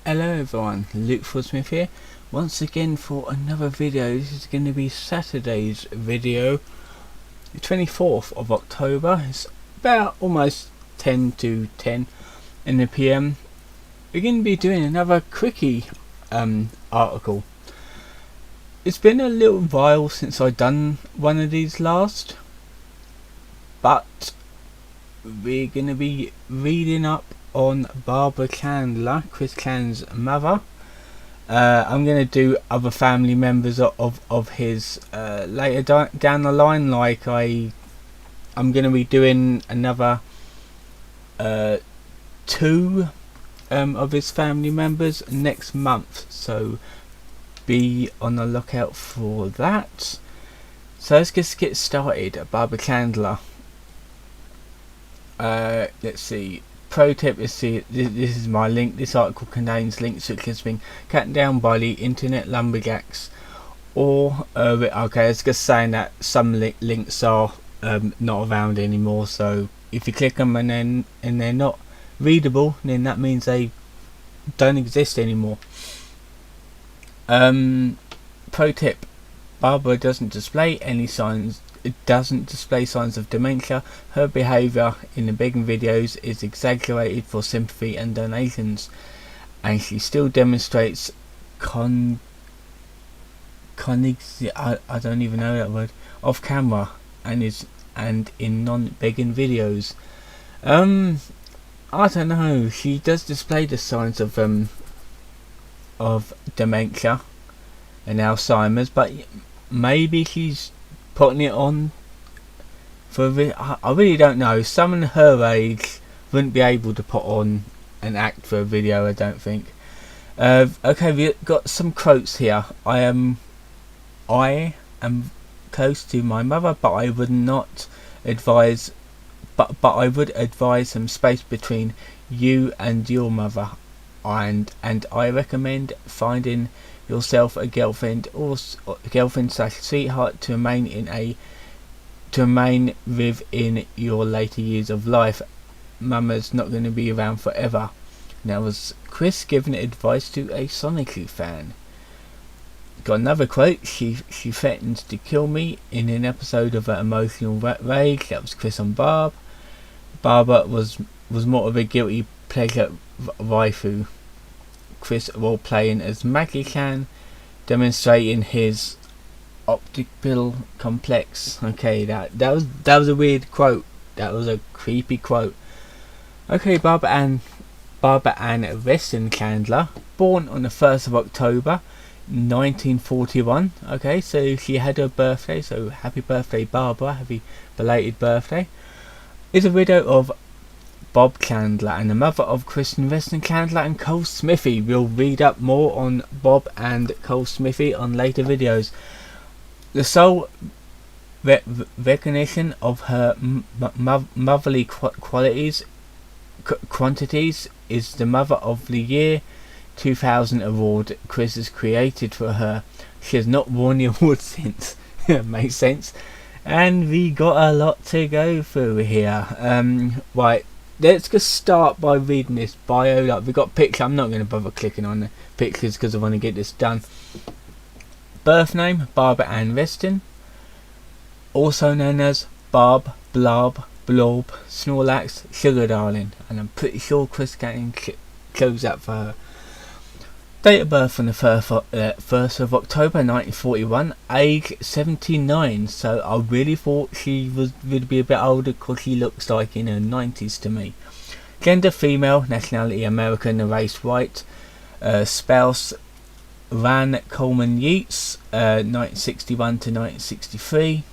Hello everyone, Luke Smith here, once again for another video. This is going to be Saturday's video, the 24th of October. It's about almost 10 to 10 in the PM. We're going to be doing another quickie article. It's been a little while since I've done one of these last, but we're going to be reading up on Barbara Chandler, Chris Chandler's mother. I'm going to do other family members of his later down the line. Like I'm going to be doing another 2 of his family members next month, so be on the lookout for that. So let's just get started. Barbara Chandler. Let's see. Pro tip is this is my link. This article contains links which has been cut down by the internet lumberjacks, or okay, it's just saying that some links are not around anymore. So if you click them and they're not readable, then that means they don't exist anymore. Pro tip: Barbara doesn't display signs of dementia. Her behaviour in the begging videos is exaggerated for sympathy and donations, and she still demonstrates I don't even know that word, off camera and in non-begging videos. I don't know, she does display the signs of dementia and Alzheimer's, but maybe she's putting it on for I really don't know. Someone her age wouldn't be able to put on an act for a video, I don't think. Okay, we've got some quotes here. I am close to my mother, but I would not advise but I would advise some space between you and your mother, and I recommend finding yourself a girlfriend or girlfriend/sweetheart to remain with in your later years of life. Mama's not going to be around forever. That was Chris giving advice to a Sonically fan. Got another quote: she threatened to kill me in an episode of Emotional Rage. That was Chris on Barb. Barbara was more of a guilty pleasure waifu. Chris role playing as Maggie Chan, demonstrating his optical complex. Okay, that was a weird quote. That was a creepy quote. Okay, Barbara Ann Weston Chandler, born on the 1st of October 1941. Okay, so she had her birthday, so happy birthday Barbara, happy belated birthday. Is a widow of Bob Chandler and the mother of Kristen Weston Chandler and Cole Smithy. We'll read up more on Bob and Cole Smithy on later videos. The sole recognition of her motherly quantities is the Mother of the Year 2000 award Chris has created for her. She has not won the award since. Makes sense. And we got a lot to go through here. Right, let's just start by reading this bio. Like, we've got pictures. I'm not going to bother clicking on the pictures because I want to get this done. Birth name: Barbara Ann Weston, also known as Barb, Blob, Blob, Snorlax, Sugar Darling, and I'm pretty sure Chris can close that for her. Date of birth on the 1st of October 1941, age 79, so I really thought she would be a bit older because she looks like in her 90s to me. Gender: female, nationality American, race white, spouse Ran Coleman Yeats, 1961 to 1963.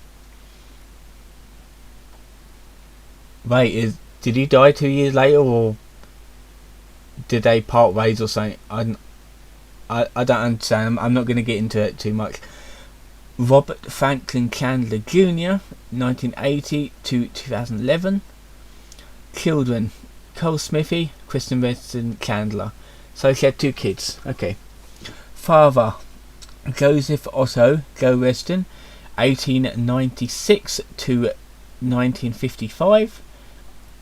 Wait, did he die 2 years later, or did they part ways or something? I don't understand. I'm not going to get into it too much. Robert Franklin Chandler Jr., 1980 to 2011. Children: Cole Smithy, Kristen Weston Chandler. So she had 2 kids. Okay. Father: Joseph Otto Joe Weston, 1896 to 1955.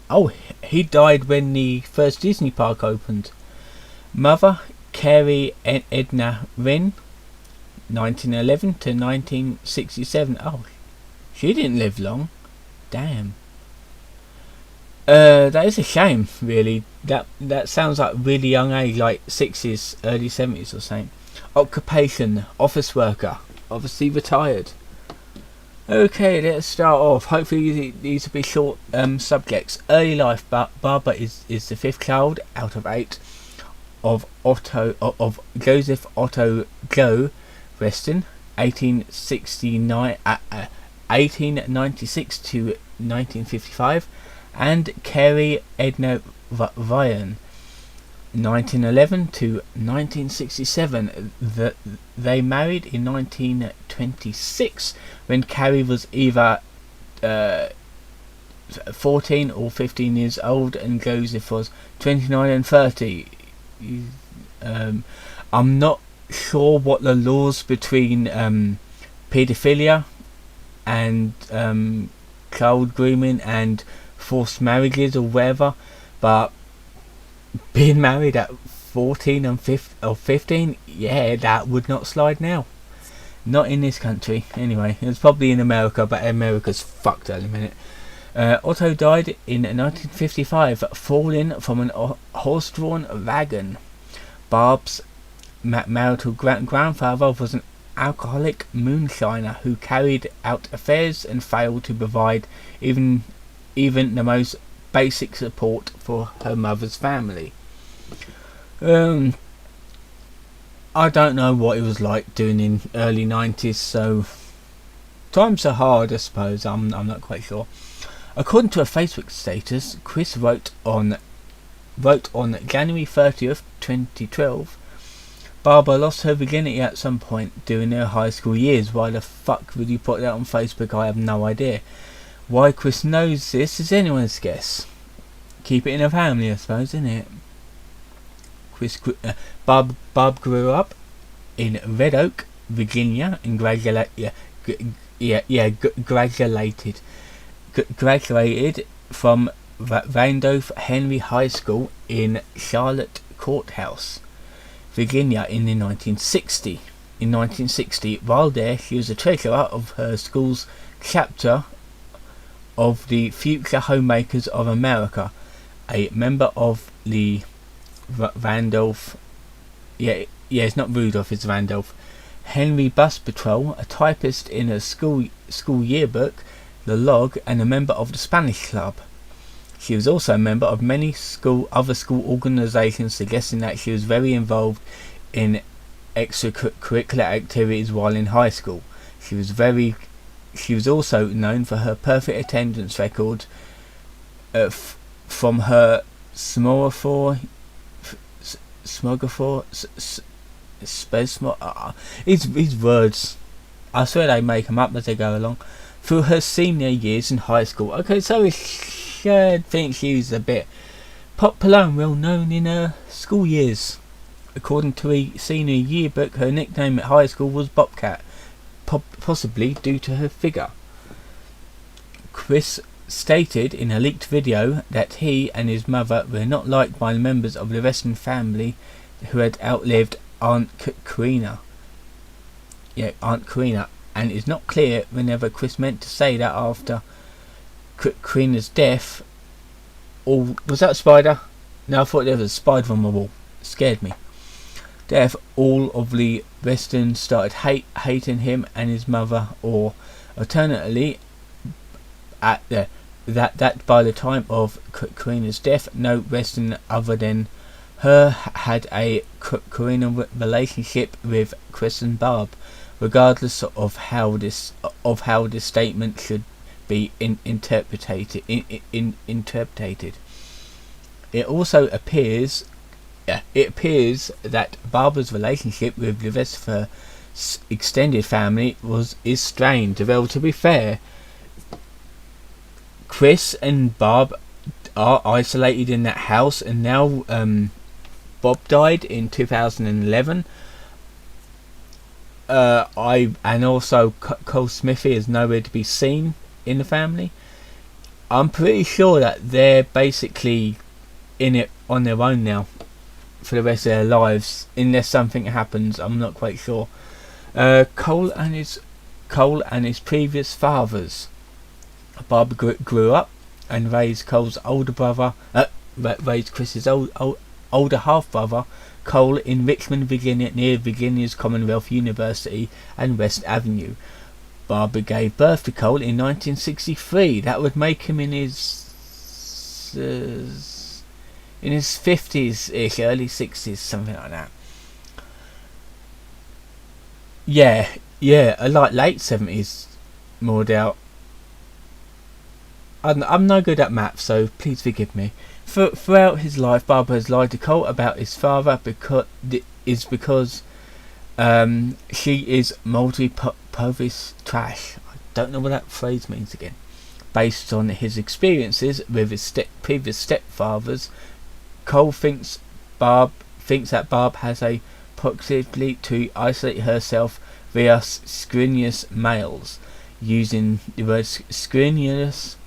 Oh, he died when the first Disney park opened. Mother: Carrie Edna Wynn, 1911 to 1967. Oh, she didn't live long. Damn. That is a shame, really. That sounds like really young age, like 60s, early 70s or something. Occupation, office worker. Obviously retired. Okay, let's start off. Hopefully these will be short subjects. Early life. Barbara is the fifth child out of 8 of Joseph Otto Joe Weston, 1896 to 1955, and Carrie Edna Ryan, 1911 to 1967. They married in 1926 when Carrie was either 14 or 15 years old and Joseph was 29 and 30. I'm not sure what the laws between paedophilia and child grooming and forced marriages or whatever, but being married at 14 and 15, yeah, that would not slide now. Not in this country. Anyway, it's probably in America, but America's fucked at the minute. Otto died in 1955, falling from an horse-drawn wagon. Barb's marital grandfather was an alcoholic moonshiner who carried out affairs and failed to provide even the most basic support for her mother's family. I don't know what it was like doing in early 90s, so times are hard, I suppose. I'm not quite sure. According to a Facebook status, Chris wrote on January 30th, 2012, Barbara lost her virginity at some point during her high school years. Why the fuck would you put that on Facebook? I have no idea. Why Chris knows this is anyone's guess. Keep it in a family, I suppose, isn't it? Bob grew up in Red Oak, Virginia, and graduated from Randolph Henry High School in Charlotte Courthouse, Virginia, in 1960. In 1960, while there, she was the treasurer of her school's chapter of the Future Homemakers of America, a member of the Randolph, it's not Rudolph, it's Randolph Henry Bus Patrol, a typist in a school yearbook, the Log, and a member of the Spanish Club. She was also a member of many other school organisations, suggesting that she was very involved in extracurricular activities while in high school. She was also known for her perfect attendance record from her these words, I swear they make them up as they go along, through her senior years in high school. Okay, so I think she was a bit popular and well known in her school years. According to a senior yearbook, her nickname at high school was Bobcat, possibly due to her figure. Chris stated in a leaked video that he and his mother were not liked by the members of the Weston family who had outlived Aunt Karina. And it's not clear whenever Chris meant to say that after Karina's death. Or was that a spider? No, I thought there was a spider on my wall. It scared me. Death, all of the Westons started hating him and his mother, or alternately, that by the time of Karina's death, no Weston other than her had a Karina relationship with Chris and Barb, regardless of how this statement should be interpreted. It also appears that Barbara's relationship with the rest of her extended family is strained. Well, to be fair, Chris and Barb are isolated in that house, and now Bob died in 2011. And also Cole Smithy is nowhere to be seen in the family. I'm pretty sure that they're basically in it on their own now. for the rest of their lives unless something happens. I'm not quite sure. Cole and his previous fathers. Barbara grew up and raised Cole's older brother. Raised Chris's older half brother, Cole, in Richmond, Virginia, near Virginia's Commonwealth University and West Avenue. Barbara gave birth to Cole in 1963. That would make him in his 50s-ish, early 60s, something like that. Yeah, like late 70s, more doubt. I'm no good at maths, so please forgive me. Throughout his life, Barbara has lied to Cole about his father because she is multi-purpose trash. I don't know what that phrase means again. Based on his experiences with his previous stepfathers, Cole thinks that Barb has a proclivity to isolate herself via screenous males, using the word screenous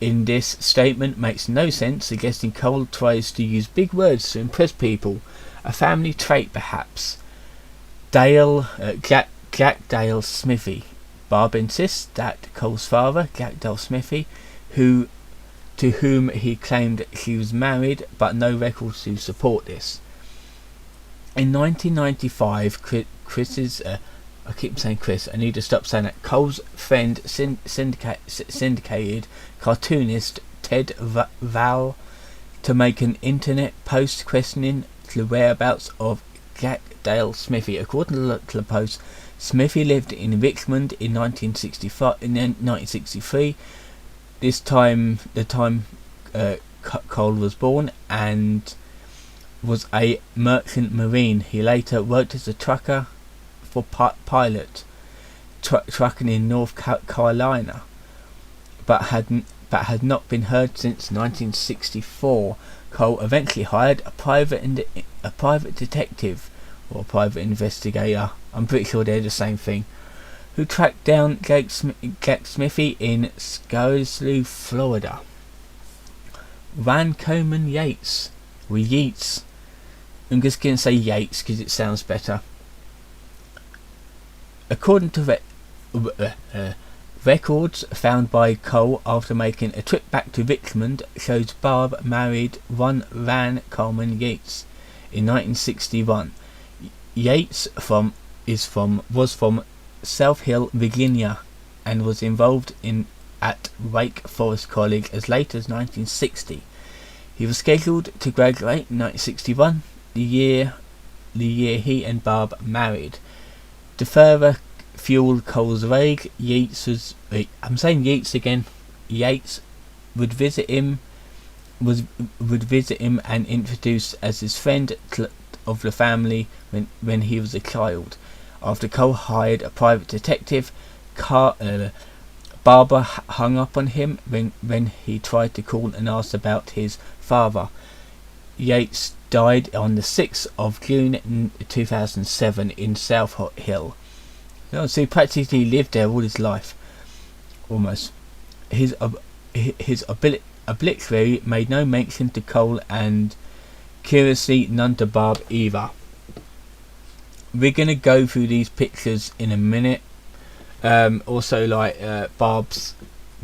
in this statement makes no sense, suggesting Cole tries to use big words to impress people. A family trait, perhaps. Jack Dale Smithy. Barb insists that Cole's father, Jack Dale Smithy, to whom he claimed she was married, but no records to support this. In 1995, Chris's I keep saying Chris, I need to stop saying that. Cole's friend, syndicated cartoonist Ted Val, to make an internet post questioning the whereabouts of Jack Dale Smithy. According to the post, Smithy lived in Richmond in 1963. The time Cole was born, and was a merchant marine. He later worked as a trucker for pilot trucking in North Carolina, but had not been heard since 1964. Cole eventually hired a private detective or private investigator, I'm pretty sure they're the same thing, who tracked down Jack Smithy in Scottsdale, Florida. Van Coleman Yates, or Yeats. I'm just going to say Yates because it sounds better. According to records found by Cole after making a trip back to Richmond, shows Barb married one Van Coleman Yates in 1961. Yates was from South Hill, Virginia, and was involved at Wake Forest College as late as 1960. He was scheduled to graduate in 1961, the year he and Barb married. To further fuel Cole's rage, Yates would visit him and introduced as his friend of the family when he was a child. After Cole hired a private detective, Barbara hung up on him when he tried to call and ask about his father. Yates died on the 6th of June 2007 in South Hill. So he practically lived there all his life, almost. His obituary made no mention to Cole, and curiously none to Barb either. We're gonna go through these pictures in a minute. Also, like Barbara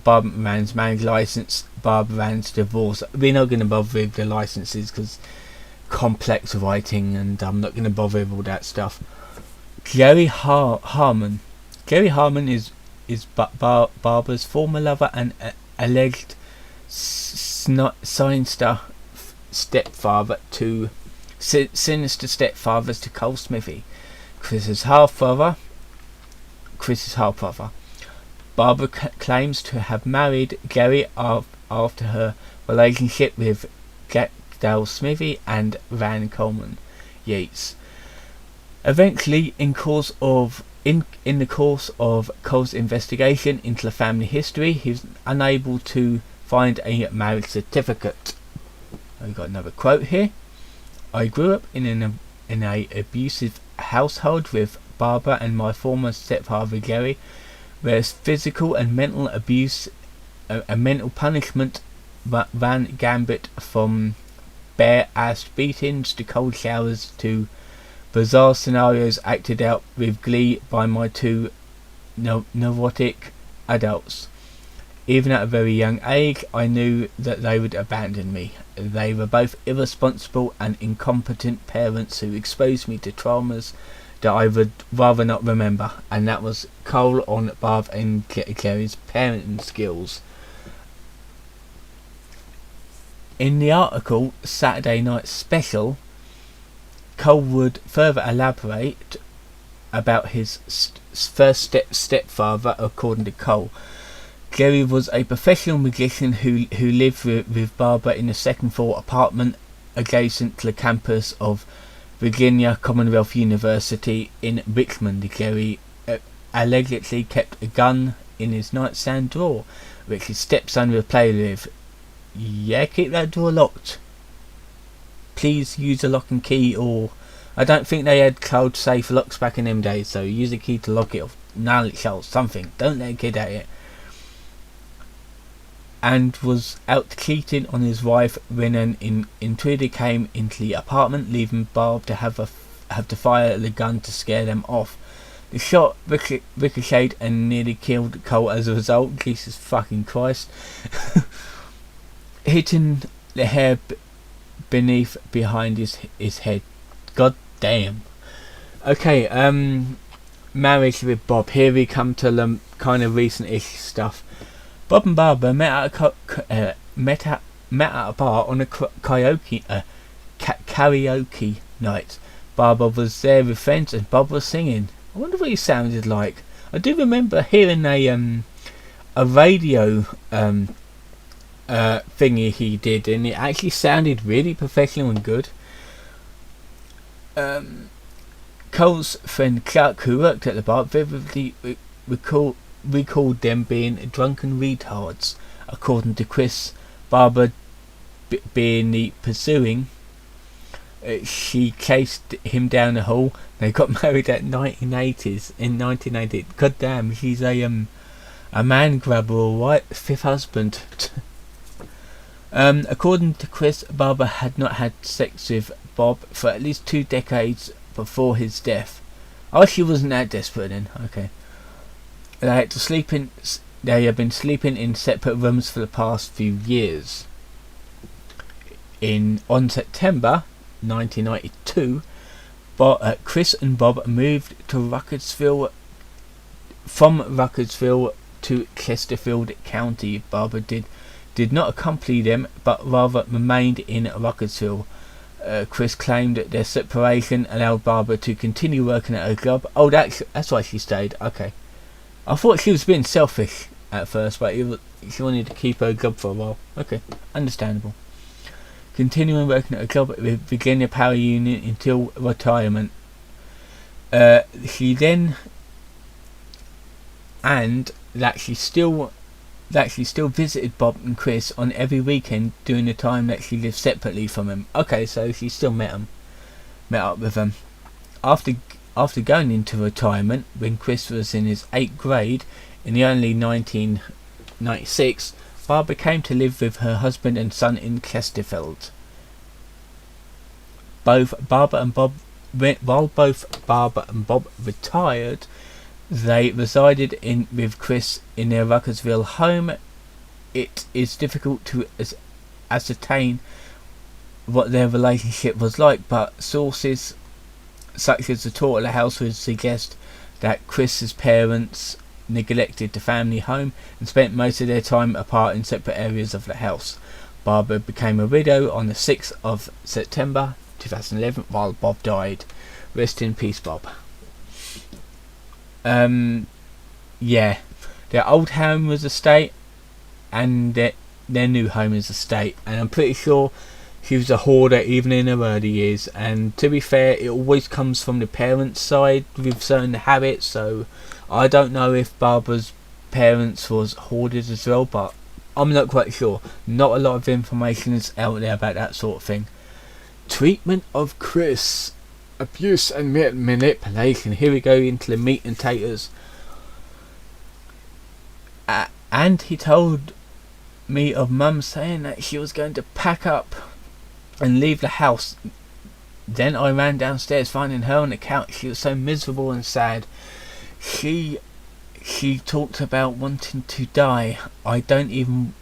Rann's marriage license, Barbara Rann's divorce. We're not gonna bother with the licenses because complex writing, and I'm not gonna bother with all that stuff. Gary Harmon. Gary Harmon is Barbara's former lover and alleged sinister stepfathers to Cole Smithy, Chris's half brother. Barbara claims to have married Gary after her relationship with Jack Dale Smithy and Van Coleman Yates. Eventually, in the course of Cole's investigation into the family history, he was unable to find a marriage certificate. I've got another quote here. I grew up in an abusive household with Barbara and my former stepfather Gary, where physical and mental abuse and mental punishment ran gambit from bare-ass beatings to cold showers to bizarre scenarios acted out with glee by my two neurotic adults. Even at a very young age, I knew that they would abandon me. They were both irresponsible and incompetent parents who exposed me to traumas that I would rather not remember. And that was Cole on Barb and Kerry's parenting skills. In the article Saturday Night Special, Cole would further elaborate about his first stepfather. According to Cole, Gary was a professional magician who lived with Barbara in a second floor apartment adjacent to the campus of Virginia Commonwealth University in Richmond. Gary allegedly kept a gun in his nightstand drawer, which his stepson would play with. Yeah, keep that door locked. Please use a lock and key, or I don't think they had cloud safe locks back in them days, so use a key to lock it or nail it shut or something. Don't let a kid at it. And was out cheating on his wife when an intruder came into the apartment, leaving Barb to have to fire the gun to scare them off. The shot ricocheted and nearly killed Cole as a result. Jesus fucking Christ. Hitting the hair behind his head. God damn. Okay, marriage with Bob. Here we come to the kind of recent-ish stuff. Bob and Barbara met at a bar on a karaoke night. Barbara was there with friends and Bob was singing. I wonder what he sounded like. I do remember hearing a radio thingy he did, and it actually sounded really professional and good. Cole's friend Clark, who worked at the bar, vividly recalled them being drunken retards. According to Chris, Barbara being the pursuing, she chased him down the hall. They got married in 1980. God damn, she's a man grabber, alright. Fifth husband. According to Chris, Barbara had not had sex with Bob for at least 2 decades before his death. Oh, she wasn't that desperate then. Okay. They had been sleeping in separate rooms for the past few years. On September 1992, Chris and Bob moved to from Ruckersville to Chesterfield County. Barbara did not accompany them, but rather remained in Ruckersville. Chris claimed that their separation allowed Barbara to continue working at her job. Oh, that's why she stayed. Okay. I thought she was being selfish at first, but she wanted to keep her job for a while. Okay, understandable. Continuing working at a job with Virginia Power Union until retirement. She then, and that she still visited Bob and Chris on every weekend during the time that she lived separately from them. Okay, so she still met up with them. After going into retirement, when Chris was in his 8th grade in the early 1996, Barbara came to live with her husband and son in Chesterfield. While both Barbara and Bob retired, they resided with Chris in their Ruckersville home. It is difficult to ascertain what their relationship was like, but sources such as the tour of the house would suggest that Chris's parents neglected the family home and spent most of their time apart in separate areas of the house. Barbara became a widow on the 6th of September 2011 while Bob died. Rest in peace, Bob. Yeah, their old home was a state and their new home is a state, and I'm pretty sure she was a hoarder even in her early years, and to be fair, it always comes from the parents' side with certain habits, so I don't know if Barbara's parents was hoarders as well, but I'm not quite sure. Not a lot of information is out there about that sort of thing. Treatment of Chris. Abuse and manipulation. Here we go into the meat and taters. And he told me of Mum saying that she was going to pack up and leave the house. Then I ran downstairs, finding her on the couch. She was so miserable and sad. She talked about wanting to die. I don't even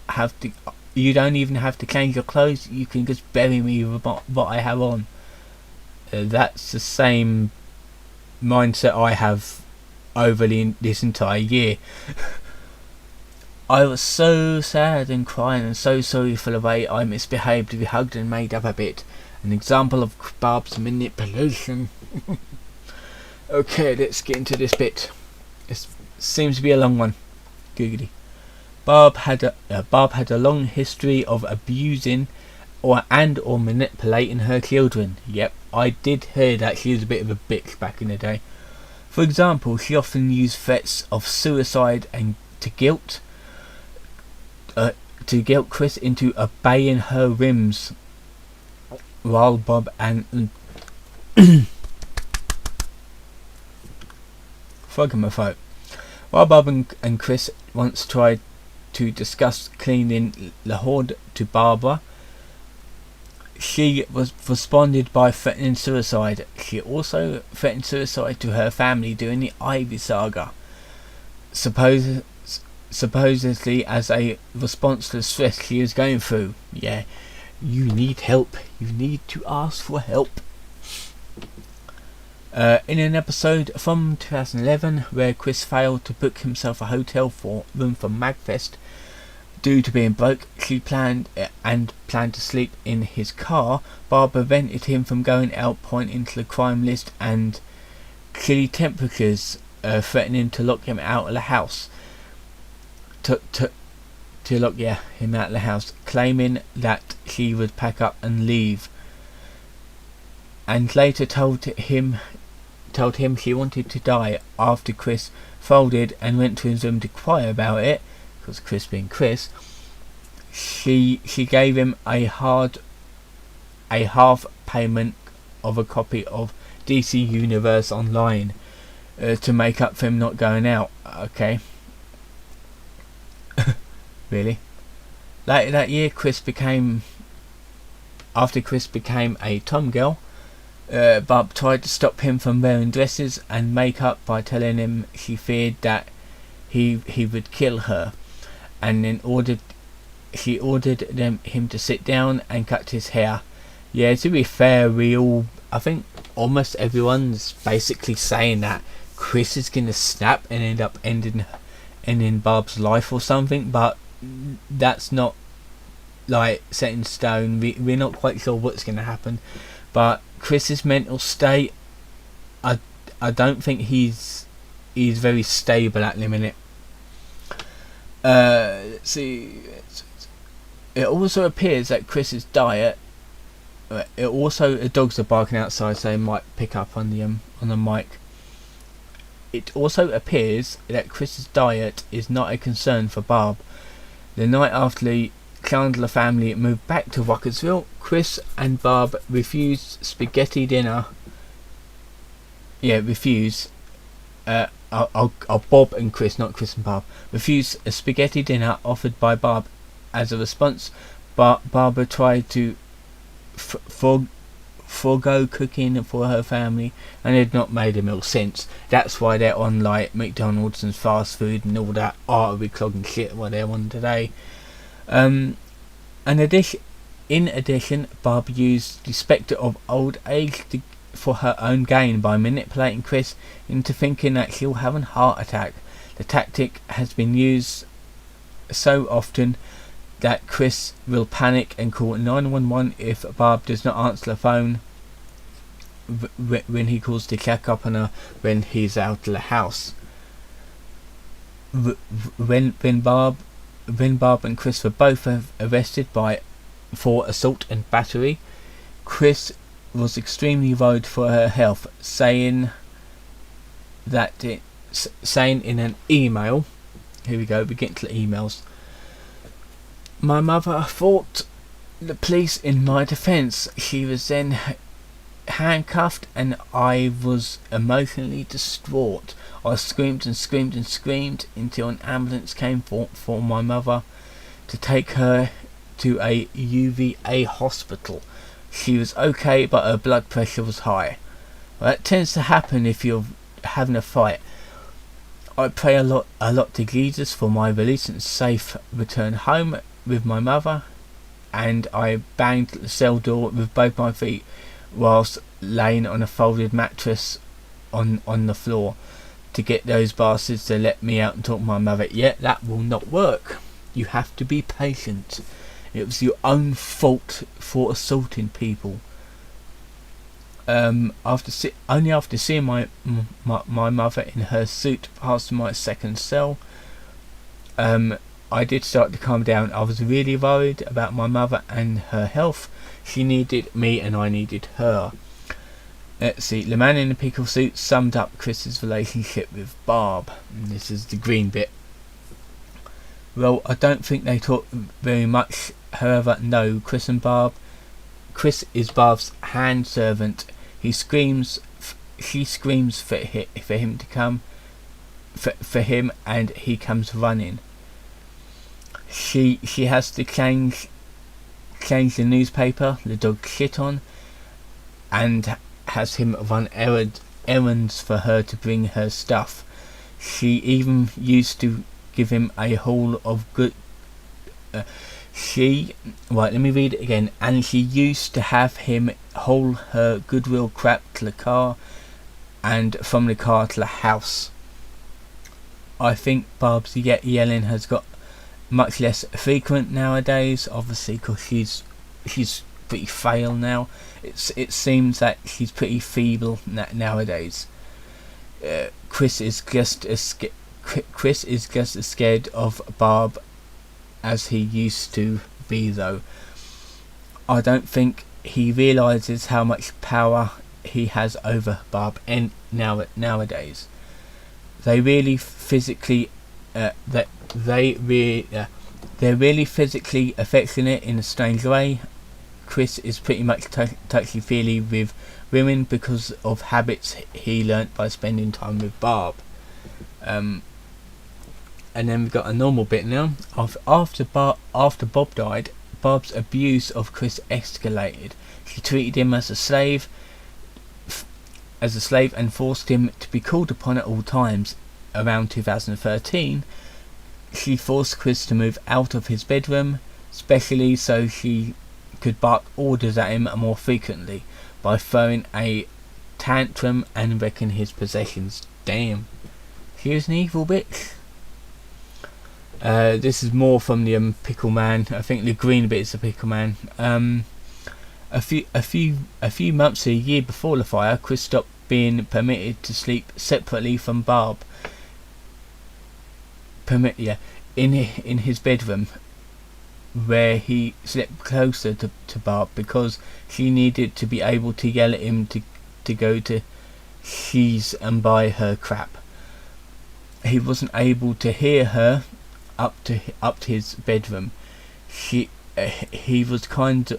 have to. You don't even have to change your clothes. You can just bury me with what I have on. That's the same mindset I have over this entire year. I was so sad and crying and so sorry for the way I misbehaved. We hugged and made up a bit. An example of Barb's manipulation. Okay, let's get into this bit. It seems to be a long one. Googly. Barb had a long history of abusing or manipulating her children. Yep, I did hear that she was a bit of a bitch back in the day. For example, she often used threats of suicide and to guilt Chris into obeying her whims, while Bob and frog in my throat. While Bob and Chris once tried to discuss cleaning the hoard to Barbara, she was responded by threatening suicide. She also threatened suicide to her family during the Ivy saga, supposedly as a response to the stress she was going through. Yeah, you need help. You need to ask for help. In an episode from 2011 where Chris failed to book himself a hotel room for Magfest due to being broke, she planned to sleep in his car. Barb prevented him from going out, pointing to the crime list and chilly temperatures, threatening to lock him out of the house. To lock him out of the house, claiming that she would pack up and leave, and later told him she wanted to die. After Chris folded and went to his room to cry about it, because Chris being Chris, she gave him a half payment of a copy of DC Universe Online to make up for him not going out. Okay. Really? Later that year, after Chris became a tomgirl, Barb tried to stop him from wearing dresses and makeup by telling him she feared that he would kill her, and then she ordered him to sit down and cut his hair. Yeah, to be fair, I think almost everyone's basically saying that Chris is gonna snap and end up ending Barb's life or something, but that's not like set in stone. We're not quite sure what's going to happen, but Chris's mental state, I don't think he's very stable at the minute. Let's see. It also appears that Chris's diet. The dogs are barking outside, so they might pick up on the mic. It also appears that Chris's diet is not a concern for Barb. The night after the Chandler family moved back to Rockersville, Chris and Barb refused spaghetti dinner. Bob and Chris, not Chris and Barb, refused a spaghetti dinner offered by Barb. As a response, Barbara tried to forgo cooking for her family, and it had not made a meal since. That's why they're on like McDonald's and fast food and all that artery clogging shit what they're on today. In addition, Barb used the spectre of old age for her own gain by manipulating Chris into thinking that she'll have a heart attack. The tactic has been used so often that Chris will panic and call 911 if Barb does not answer the phone when he calls to check up on her when he's out of the house. When Barb and Chris were both arrested for assault and battery, Chris was extremely worried for her health, saying in an email, here we go, we get to the emails. My mother fought the police in my defense. She was then handcuffed and I was emotionally distraught. I screamed and screamed and screamed until an ambulance came for my mother to take her to a UVA hospital. She was okay, but her blood pressure was high. Well, that tends to happen if you're having a fight. I pray a lot to Jesus for my release and safe return home with my mother, and I banged the cell door with both my feet whilst laying on a folded mattress on the floor to get those bastards to let me out and talk to my mother. Yet that will not work. You have to be patient. It was your own fault for assaulting people. After seeing my mother in her suit past my second cell, I did start to calm down. I was really worried about my mother and her health. She needed me and I needed her. Let's see, the man in the pickle suit summed up Chris's relationship with Barb. And this is the green bit. Well, I don't think they talk very much. However, no, Chris is Barb's hand servant. She screams for him to come, for him, and he comes running. She has to change the newspaper the dog shit on, and has him run errands for her to bring her stuff. She even used to give him a haul of good. Let me read it again. And she used to have him haul her Goodwill crap to the car, and from the car to the house. I think Barb's yelling has got much less frequent nowadays, obviously, because she's pretty frail now. It seems that she's pretty feeble nowadays. Chris is just as scared of Barb as he used to be, though. I don't think he realizes how much power he has over Barb nowadays. They're really physically affectionate in a strange way. Chris is pretty much touchy-feely with women because of habits he learnt by spending time with Barb. And then we've got a normal bit now. After Bob died, Barb's abuse of Chris escalated. She treated him as a slave, and forced him to be called upon at all times. Around 2013, she forced Chris to move out of his bedroom, especially so she could bark orders at him more frequently by throwing a tantrum and wrecking his possessions. Damn, she was an evil bitch. This is more from the pickle man. I think the green bit is the pickle man. A few months to a year before the fire, Chris stopped being permitted to sleep separately from Barb. In his bedroom, where he slept closer to Barb because she needed to be able to yell at him to go to She's and buy her crap. He wasn't able to hear her up to his bedroom. He kind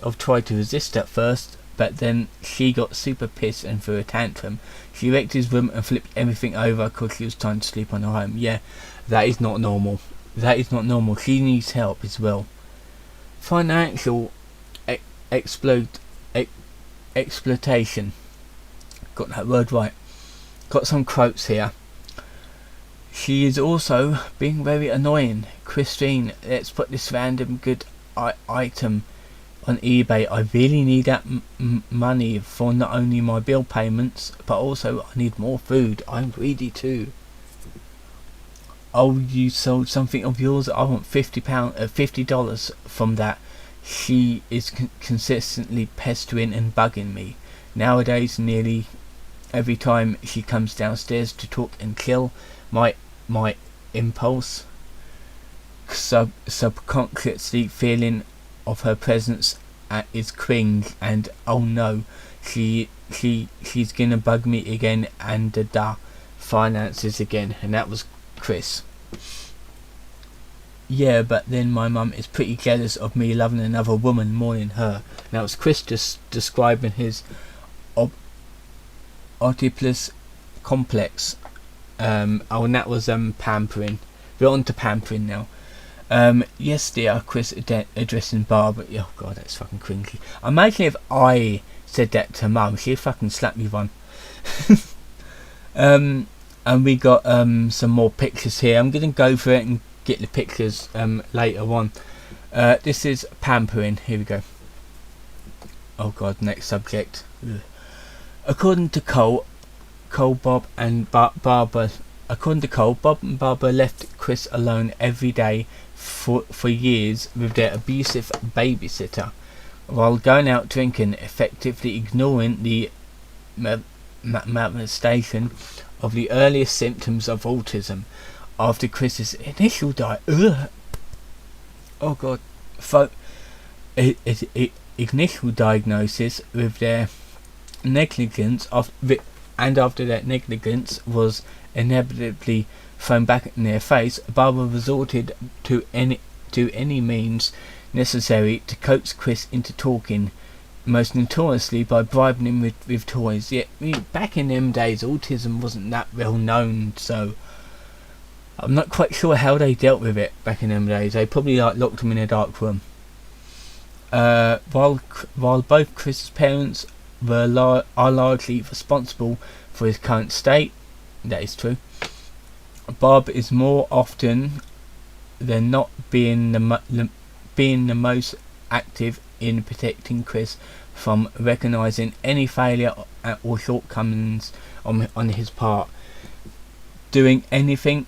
of tried to resist at first, but then she got super pissed and threw a tantrum. She wrecked his room and flipped everything over because she was trying to sleep on her home. Yeah, that is not normal. She needs help as well. Financial exploitation. Got that word right. Got some quotes here. She is also being very annoying. Christine, let's put this random good item on eBay. I really need that money for not only my bill payments, but also I need more food. I'm greedy too. Oh, you sold something of yours? I want $50 from that. She is consistently pestering and bugging me. Nowadays, nearly every time she comes downstairs to talk and kill, my impulse, subconsciously feeling of her presence is cringe, and oh no, she's gonna bug me again, and the finances again. And that was Chris. Yeah, but then my mum is pretty jealous of me loving another woman more than her. Now it's Chris just describing his Oedipus complex. And that was pampering. We're on to pampering now. Yes, dear, Chris addressing Barbara. Oh god, that's fucking cringy. Imagine if I said that to Mum, she'd fucking slap me one. And we got some more pictures here. I'm gonna go for it and get the pictures later on. This is pampering. Here we go. Oh god, next subject. Ugh. According to Cole, Bob and Barbara. According to Cole, Bob and Barbara left Chris alone every day for years with their abusive babysitter, while going out drinking, effectively ignoring the manifestation of the earliest symptoms of autism. After Chris's initial initial diagnosis with their negligence after that negligence was inevitably thrown back in their face, Barbara resorted to any means necessary to coax Chris into talking, most notoriously by bribing him with toys. Yet, back in them days, autism wasn't that well known, so I'm not quite sure how they dealt with it back in them days. They probably locked him in a dark room. While both Chris's parents are largely responsible for his current state, that is true. Bob is more often than not being the most active in protecting Chris from recognising any failure or shortcomings on his part, doing anything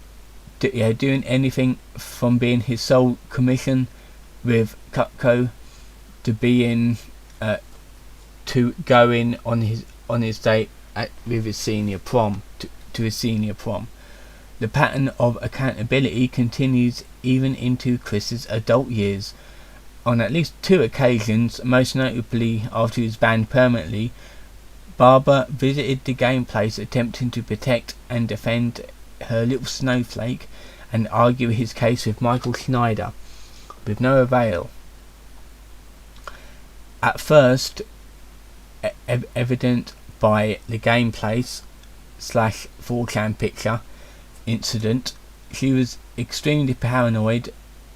from being his sole commission with Cutco to being to going on his date with his senior prom to his senior prom. The pattern of accountability continues even into Chris's adult years. On at least 2 occasions, most notably after he was banned permanently, Barbara visited the game place attempting to protect and defend her little snowflake and argue his case with Michael Schneider, with no avail. At first, evident by the game place / 4chan picture incident, she was extremely paranoid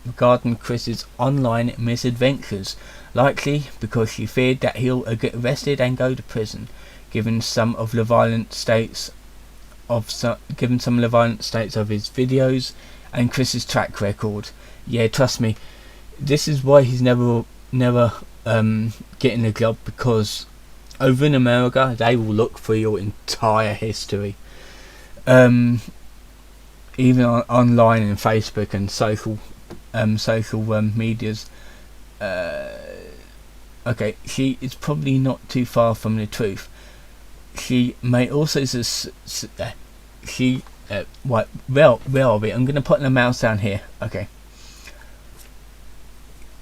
regarding Chris's online misadventures, likely because she feared that he'll get arrested and go to prison, given some of the violent states of his videos and Chris's track record. Yeah, trust me, this is why he's never getting a job, because over in America they will look for your entire history, even online and Facebook and social medias. Okay, she is probably not too far from the truth. She may also where are we? I'm going to put the mouse down here. Okay.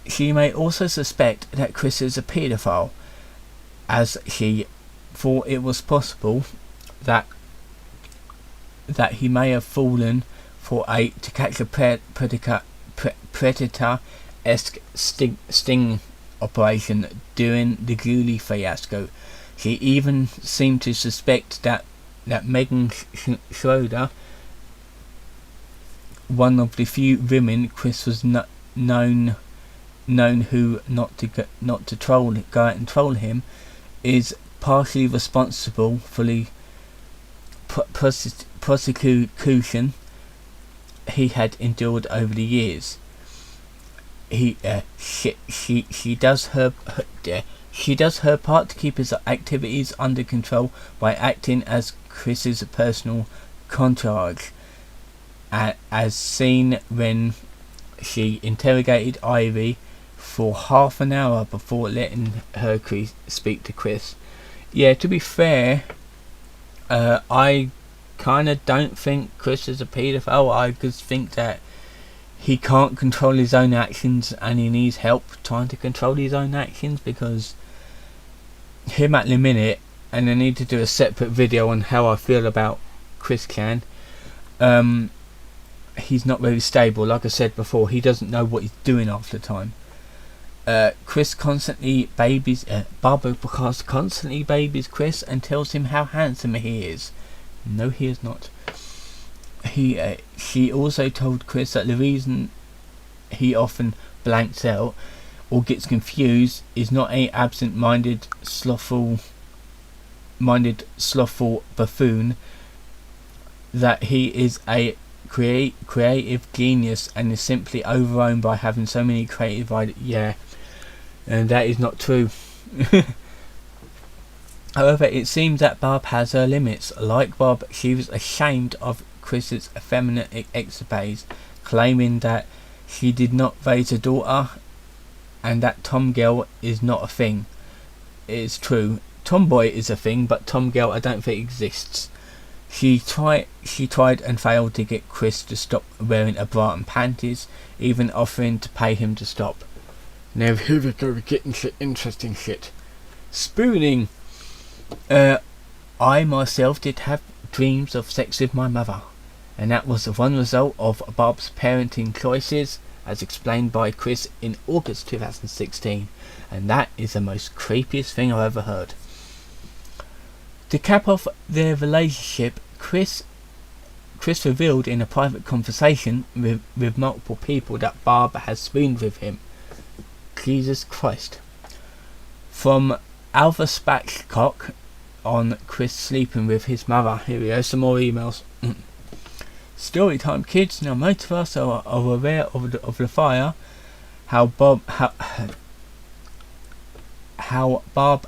She may also suspect that Chris is a paedophile, as she thought it was possible that he may have fallen for to catch a predator-esque sting operation during the Julie fiasco. She even seemed to suspect that Megan Schroeder, one of the few women Chris was known who not to go out and troll him, is partially responsible for the prosecution he had endured over the years. She does her part to keep his activities under control by acting as Chris's personal concierge, as seen when she interrogated Ivy for half an hour before letting her speak to Chris. Yeah, to be fair, I kind of don't think Chris is a paedophile. I just think that he can't control his own actions and he needs help trying to control his own actions, because him at the minute, and I need to do a separate video on how I feel about Chris Chan, he's not very stable. Like I said before, he doesn't know what he's doing half the time. Chris constantly babies Barbara constantly babies Chris and tells him how handsome he is. No, he is not. She also told Chris that the reason he often blanks out or gets confused is not a absent-minded, slothful buffoon. That he is a creative genius and is simply overrun by having so many creative ideas. Yeah, and that is not true. However, it seems that Barb has her limits. Like Bob, she was ashamed of Chris's effeminate escapades, claiming that she did not raise a daughter and that Tom girl is not a thing. It is true. Tomboy is a thing, but Tom girl I don't think exists. She tried and failed to get Chris to stop wearing a bra and panties, even offering to pay him to stop. Now here we go, we're getting to interesting shit. Spooning. I myself did have dreams of sex with my mother, and that was one result of Bob's parenting choices, as explained by Chris in August 2016, and that is the most creepiest thing I've ever heard. To cap off their relationship, Chris revealed in a private conversation with multiple people that Barb has spooned with him. Jesus Christ. From Alpha Spatchcock on Chris sleeping with his mother. Here we go, some more emails. Story time, kids. Now most of us are aware of the fire. How Barb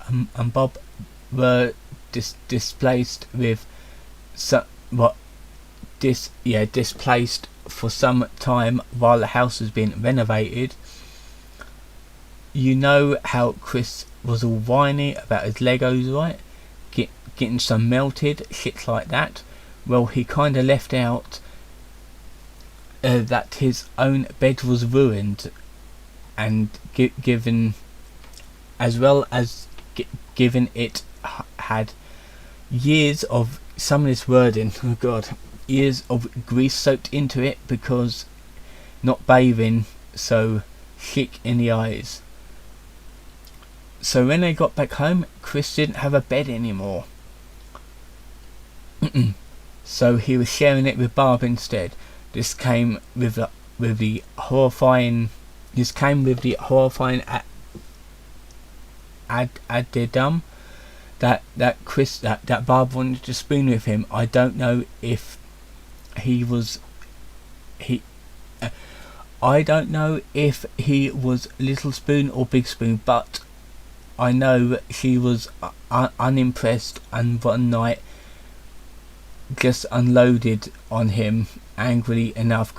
and Bob were displaced for some time while the house was being renovated. You know how Chris was all whiny about his Legos, right? Getting some melted, shit like that. Well, he kinda left out that his own bed was ruined, and given it had years of some of this wording, oh god, years of grease soaked into it because not bathing, so chic in the eyes. So when they got back home, Chris didn't have a bed anymore. So he was sharing it with Barb instead. This came with the horrifying addendum that Barb wanted to spoon with him. I don't know if I don't know if he was little spoon or big spoon, but I know she was unimpressed, and one night just unloaded on him angrily enough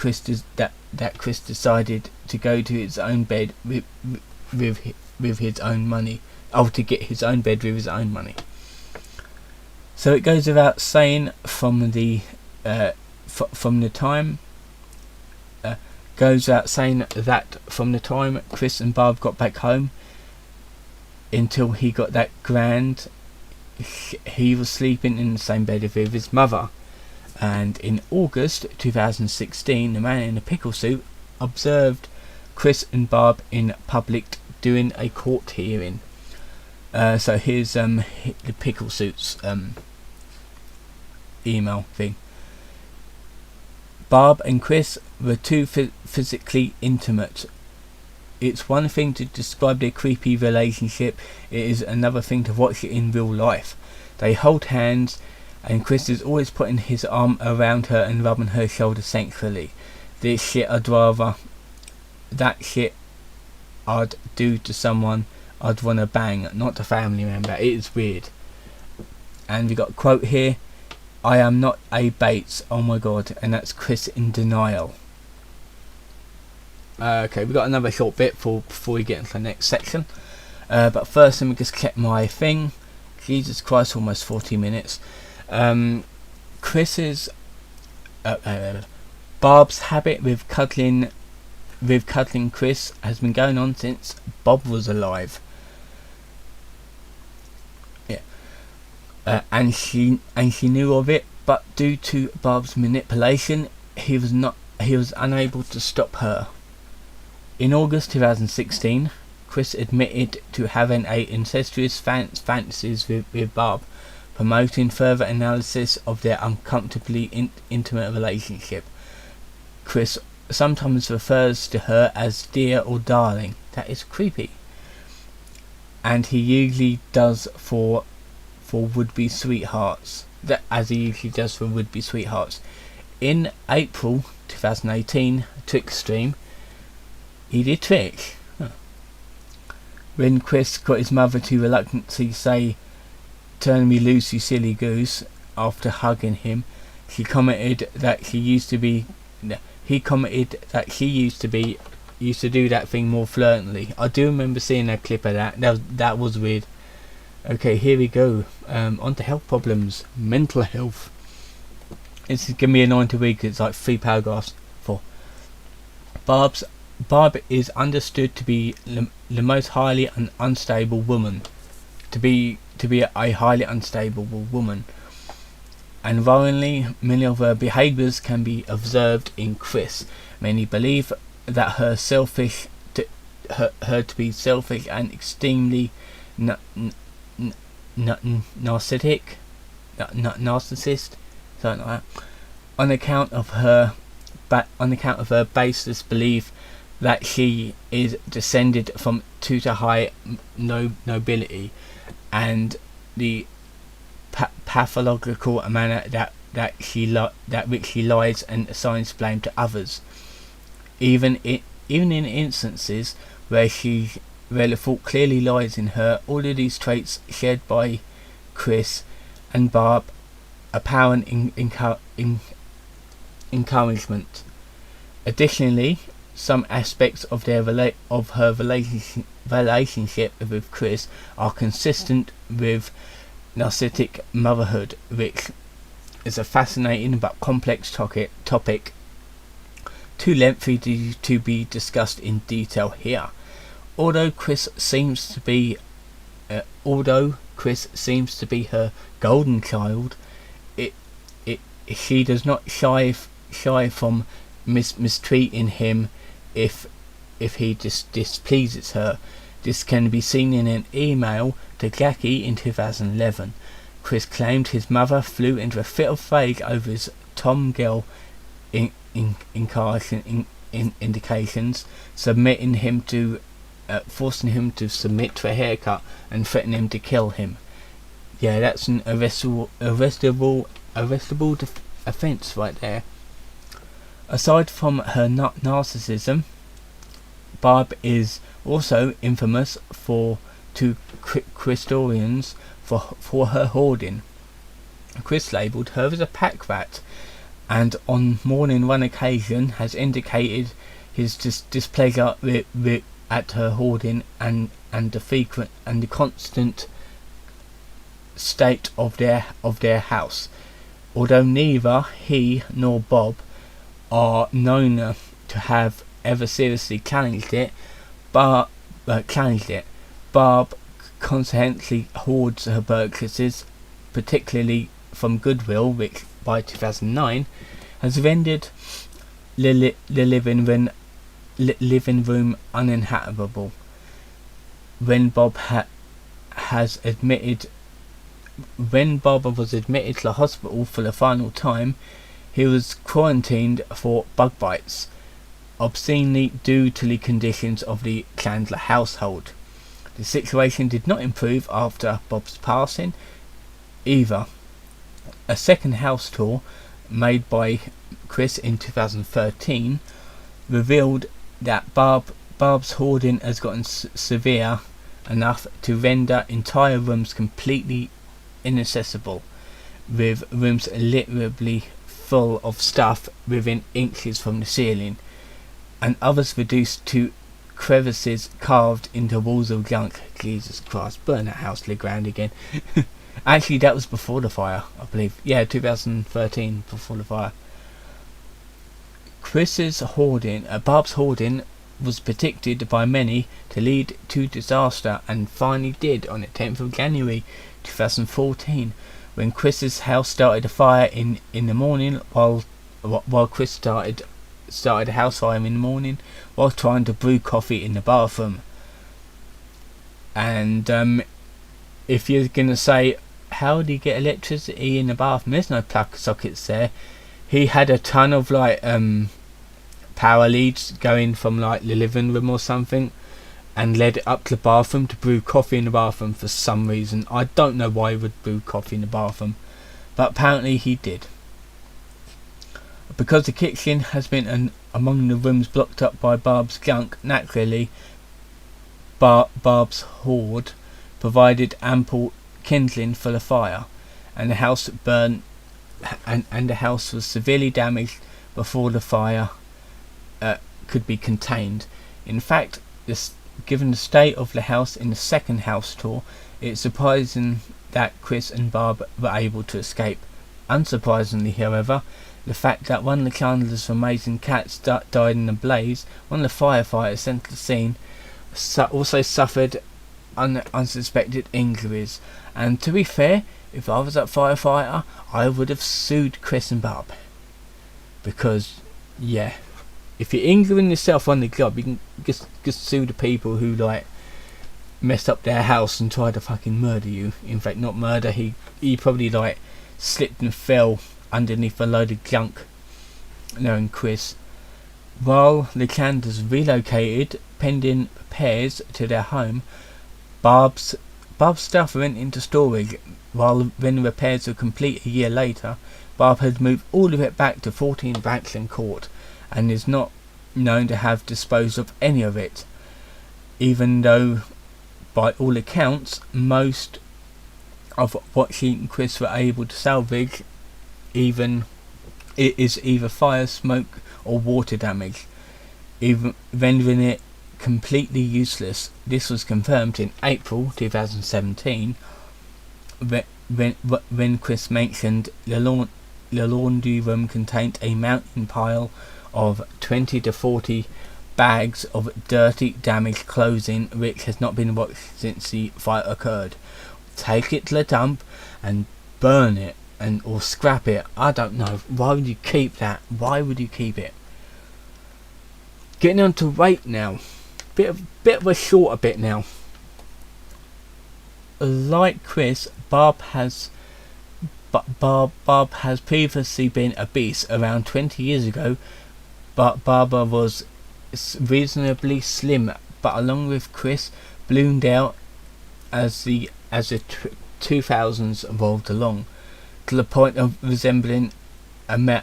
that Chris decided to go to his own bed with his own money. To get his own bed with his own money. So it goes without saying from the time that from the time Chris and Barb got back home until he got that grand, he was sleeping in the same bed with his mother. And in August 2016, the man in the pickle suit observed Chris and Barb in public doing a court hearing. So here's the pickle suits email thing. Barb and Chris were too physically intimate. It's one thing to describe their creepy relationship, it is another thing to watch it in real life. They hold hands, and Chris is always putting his arm around her and rubbing her shoulder sexually. That shit I'd do to someone I'd want to bang, not a family member. It is weird. And we got a quote here. I am not a Bates. Oh my god. And that's Chris in denial. Okay, we got another short bit before we get into the next section. But first, let me just check my thing. Jesus Christ, almost 40 minutes. Chris's Barb's habit with cuddling Chris has been going on since Bob was alive. Yeah. And she knew of it, but due to Barb's manipulation, he was unable to stop her. In August 2016, Chris admitted to having incestuous fantasies with Barb, promoting further analysis of their uncomfortably intimate relationship. Chris sometimes refers to her as dear or darling. That is creepy. And he usually does for would-be sweethearts. That as he usually does for would-be sweethearts. In April 2018, Twitch stream, he did Twitch. When Chris got his mother to reluctantly say, "Turn me loose, you silly goose," after hugging him, he commented that she used to do that thing more fluently. I do remember seeing a clip of that. That was weird. Okay, here we go. On to health problems, mental health. This is gonna be a 90 week. It's like 3 paragraphs. Barb is understood to be the most highly unstable woman. To be a highly unstable woman. And worryingly, many of her behaviours can be observed in Chris. Many believe that her to be selfish and extremely narcissist, something like that, on account of her baseless belief that she is descended from tutor high nobility, and the pathological manner that which she lies and assigns blame to others, even in instances where the fault clearly lies in her. All of these traits shared by Chris and Barb apparent encouragement. Additionally, some aspects of her relationship with Chris are consistent with narcissistic motherhood, which is a fascinating but complex topic too lengthy to be discussed in detail here. Although Chris seems to be her golden child, she does not shy from mistreating him if he displeases her. This can be seen in an email to Jackie in 2011. Chris claimed his mother flew into a fit of rage over his Tom girl indications, forcing him to submit to a haircut and threatening him to kill him. Yeah, that's an arrestable offence right there. Aside from her narcissism, Barb is also infamous to Christorians for her hoarding. Chris labelled her as a pack rat, and on more than one occasion has indicated his displeasure at her hoarding and the constant state of their house. Although neither he nor Bob are known to have ever seriously challenged it, Barb constantly hoards her purchases, particularly from Goodwill, which by 2009 has rendered the living room uninhabitable. When Bob was admitted to the hospital for the final time, he was quarantined for bug bites, obscenely due to the conditions of the Chandler household. The situation did not improve after Bob's passing either. A second house tour made by Chris in 2013 revealed that Barb's hoarding has gotten severe enough to render entire rooms completely inaccessible, with rooms literally full of stuff within inches from the ceiling, and others reduced to crevices carved into walls of junk. Jesus Christ, burn that house to the ground again. Actually, that was before the fire, I believe. Yeah, 2013, before the fire. Barb's hoarding was predicted by many to lead to disaster, and finally did on the 10th of January 2014, when Chris's house started a fire in the morning, while Chris started a house fire in the morning while trying to brew coffee in the bathroom. And if you're gonna say, how do you get electricity in the bathroom? There's no plug sockets there. He had a ton of power leads going from like the living room or something, and led it up to the bathroom to brew coffee in the bathroom for some reason. I don't know why he would brew coffee in the bathroom, but apparently he did. Because the kitchen has been among the rooms blocked up by Barb's junk, naturally Barb's hoard provided ample kindling for the fire, and the house burned, and the house was severely damaged before the fire could be contained. In fact, given the state of the house in the second house tour, it's surprising that Chris and Barb were able to escape. Unsurprisingly, however, the fact that one of the Chandler's amazing cats died in a blaze, one of the firefighters sent to the scene, also suffered unsuspected injuries. And to be fair, if I was that firefighter, I would have sued Chris and Barb. Because, yeah, if you're injuring yourself on the job, you can just sue the people who like messed up their house and tried to fucking murder you. In fact, not murder, he probably like slipped and fell underneath a load of junk, knowing Chris. While the Chandlers relocated pending repairs to their home, Barb's stuff went into storage. When the repairs were complete a year later, Barb had moved all of it back to 14 Branksome Court and is not known to have disposed of any of it, even though by all accounts most of what she and Chris were able to salvage is either fire, smoke or water damage, even rendering it completely useless. This was confirmed in April 2017 when Chris mentioned the laundry room contained a mountain pile of 20 to 40 bags of dirty, damaged clothing which has not been washed since the fire occurred. Take it to the dump and burn it or scrap it. I don't know. Why would you keep that? Why would you keep it? Getting on to weight now. Bit of a shorter bit now. Like Chris, Barb has previously been obese around 20 years ago, but Barbara was reasonably slim, but along with Chris, ballooned out as the 2000s evolved along, to the point of resembling an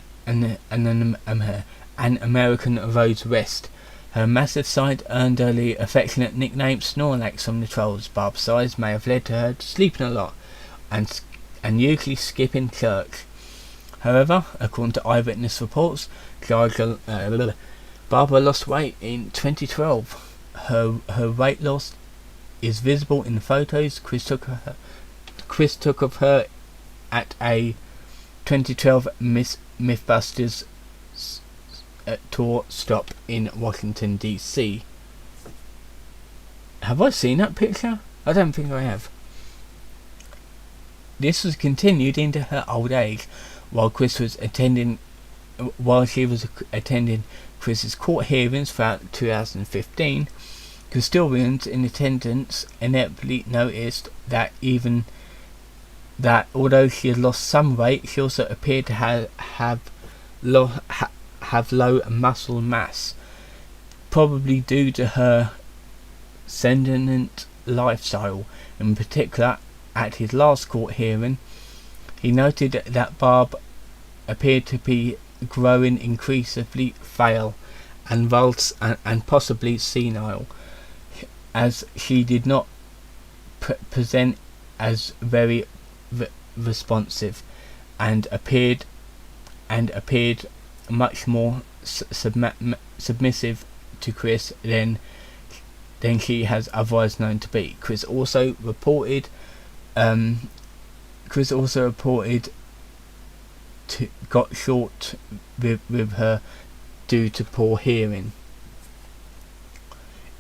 American Rose West. Her massive side earned her the affectionate nickname Snorlax from the trolls. Barb's size may have led to her sleeping a lot and usually skipping church. However, according to eyewitness reports, Barbara lost weight in 2012. Her weight loss is visible in the photos Chris took of her at a 2012 Mythbusters tour stop in Washington DC. Have I seen that picture? I don't think I have. This was continued into her old age while she was attending Chris's court hearings throughout 2015. Custodians in attendance inevitably noticed that although she had lost some weight, she also appeared to have low muscle mass, probably due to her sedentary lifestyle. In particular, at his last court hearing, he noted that Barb appeared to be growing increasingly frail and possibly senile, as she did not present as very responsive and appeared much more submissive to Chris than she has otherwise known to be. Chris also reported got short with her due to poor hearing.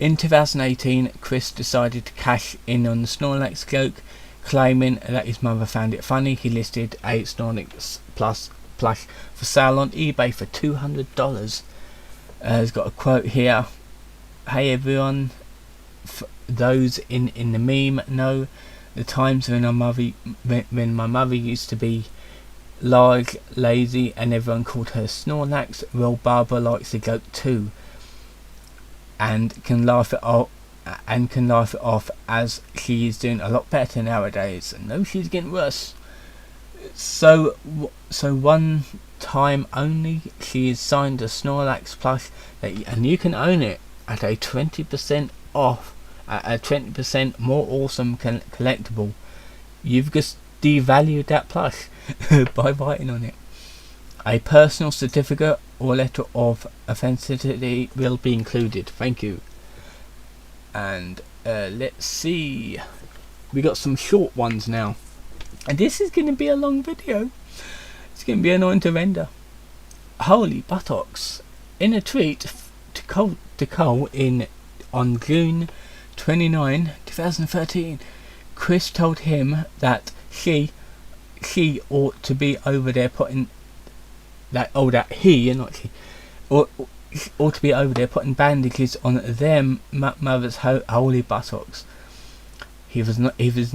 In 2018, Chris decided to cash in on the Snorlax joke, claiming that his mother found it funny. He listed a Snorlax plush for sale on eBay for $200. He's got a quote here. "Hey everyone, those in the meme know the times when my mother used to be large, lazy, and everyone called her Snorlax. Well, Barbara likes the goat too, and can laugh it off. As she is doing a lot better nowadays. No, she's getting worse. So one time only, she is signed a Snorlax plush, and you can own it at a 20% off, at a 20% more awesome collectible. You've just devalued that plush by biting on it. A personal certificate or letter of authenticity will be included. Thank you. And let's see, we got some short ones now, and this is going to be a long video. It's going to be annoying to render. Holy buttocks! In a tweet to Cole on June 29, 2013, Chris told him that she ought to be over there putting that ought to be over there putting bandages on their mother's holy buttocks. He was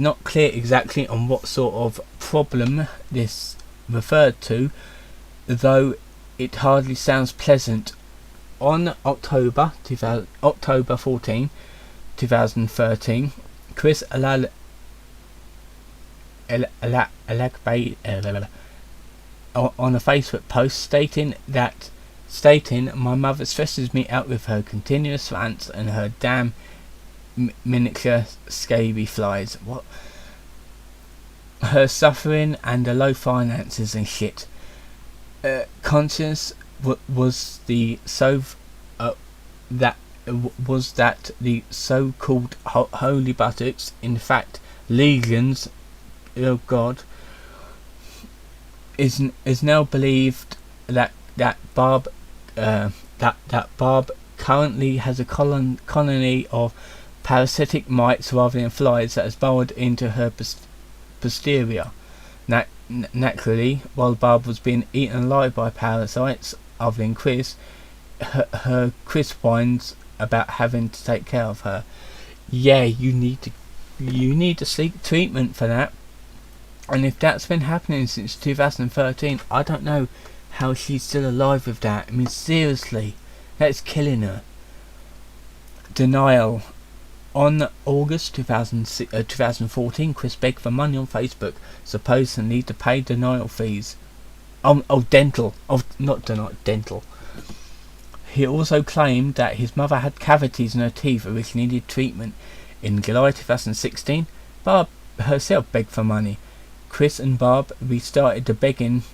not clear exactly on what sort of problem this referred to, though it hardly sounds pleasant. On October 14, 2013, Chris on a Facebook post stating, "My mother stresses me out with her continuous rants and her damn miniature scaby flies. What? Her suffering and the low finances and shit. Conscience was the that the so-called holy buttocks, in fact, legions, oh God, is now believed that Barb currently has a colony of parasitic mites rather than flies that has burrowed into her posterior. Naturally, while Barb was being eaten alive by parasites other than Chris, her Chris whines about having to take care of her. Yeah, you need to seek treatment for that. And if that's been happening since 2013, I don't know how she's still alive with that. I mean, seriously, that's killing her. Denial. On August 2014, Chris begged for money on Facebook, supposedly to pay denial fees. Dental. Dental. He also claimed that his mother had cavities in her teeth which needed treatment. In July 2016, Barb herself begged for money. Chris and Barb restarted the begging.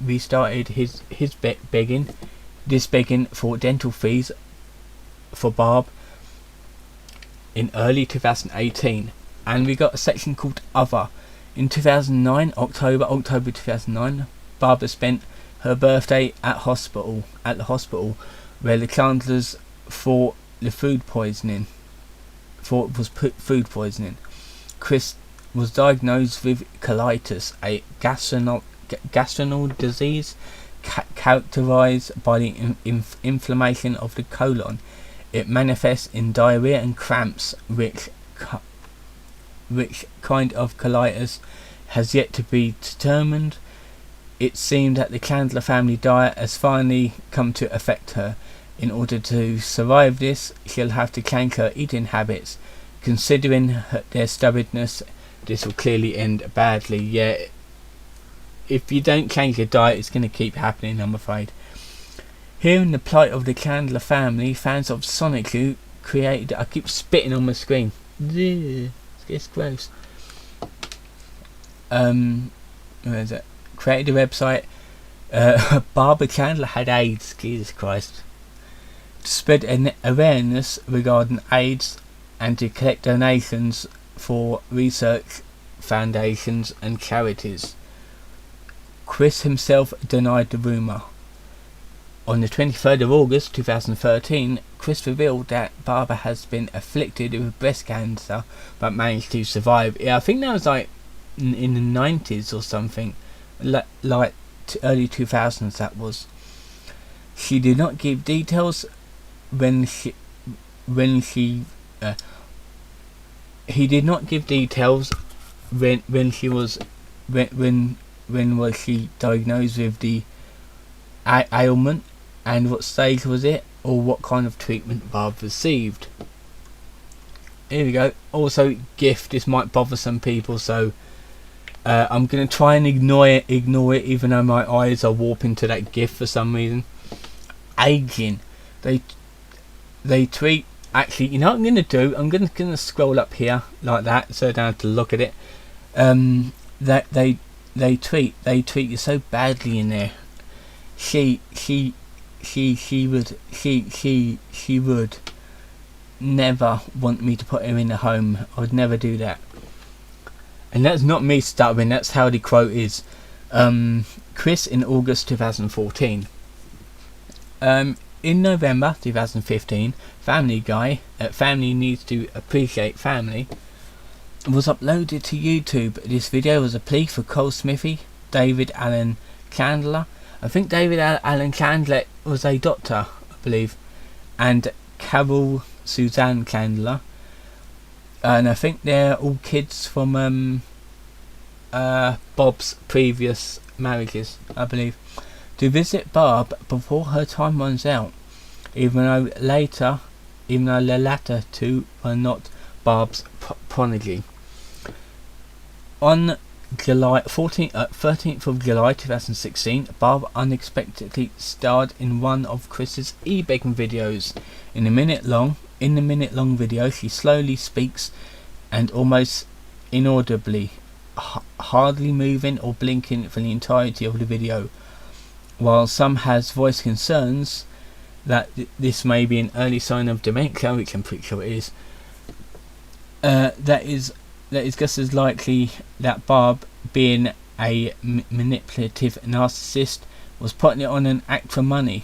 Restarted his begging for dental fees for Barb in early 2018, and we got a section called Other. In 2009, October 2009, Barbara spent her birthday at the hospital where the Chandlers thought food poisoning. Chris was diagnosed with colitis, a gastrointestinal disease characterized by the inflammation of the colon. It manifests in diarrhea and cramps. Which kind of colitis has yet to be determined. It seemed that the Chandler family diet has finally come to affect her. In order to survive this, she'll have to change her eating habits. Considering their stubbornness, this will clearly end badly. Yeah, if you don't change your diet, it's going to keep happening, I'm afraid. Hearing the plight of the Chandler family, fans of CWCki created... I keep spitting on my screen. It's gross. Where is it? Created a website. Barbara Chandler had AIDS. Jesus Christ. To spread an awareness regarding AIDS and to collect donations for research foundations and charities. Chris himself denied the rumour. On the 23rd of August 2013, Chris revealed that Barbara has been afflicted with breast cancer but managed to survive. Yeah, I think that was like in the 90s or something, like early 2000s that was. She did not give details he did not give details when she was when was she diagnosed with the ailment, and what stage was it, or what kind of treatment Barb received. Here we go. Also, GIF. This might bother some people, so I'm gonna try and ignore it, even though my eyes are warping to that GIF for some reason. Aging. They treat. Actually, you know what I'm gonna do? I'm gonna scroll up here like that, so I don't have to look at it. That they treat you so badly in there. She would never want me to put her in a home. I would never do that. And that's not me stuttering, that's how the quote is. Chris in August 2014. In November 2015, Family Guy, Family Needs to Appreciate Family, was uploaded to YouTube. This video was a plea for Cole Smithy, David Alan Chandler. I think David Alan Chandler was a doctor, I believe, and Carol Suzanne Chandler, and I think they're all kids from Bob's previous marriages, I believe, to visit Barb before her time runs out, even though the latter two were not Barb's prodigy. On July 13th of July 2016, Barb unexpectedly starred in one of Chris's e-begging videos. In the minute long video, she slowly speaks and almost inaudibly, hardly moving or blinking for the entirety of the video. While some has voiced concerns that this may be an early sign of dementia, which I'm pretty sure it is, that is just as likely that Barb, being a manipulative narcissist, was putting it on as an act for money.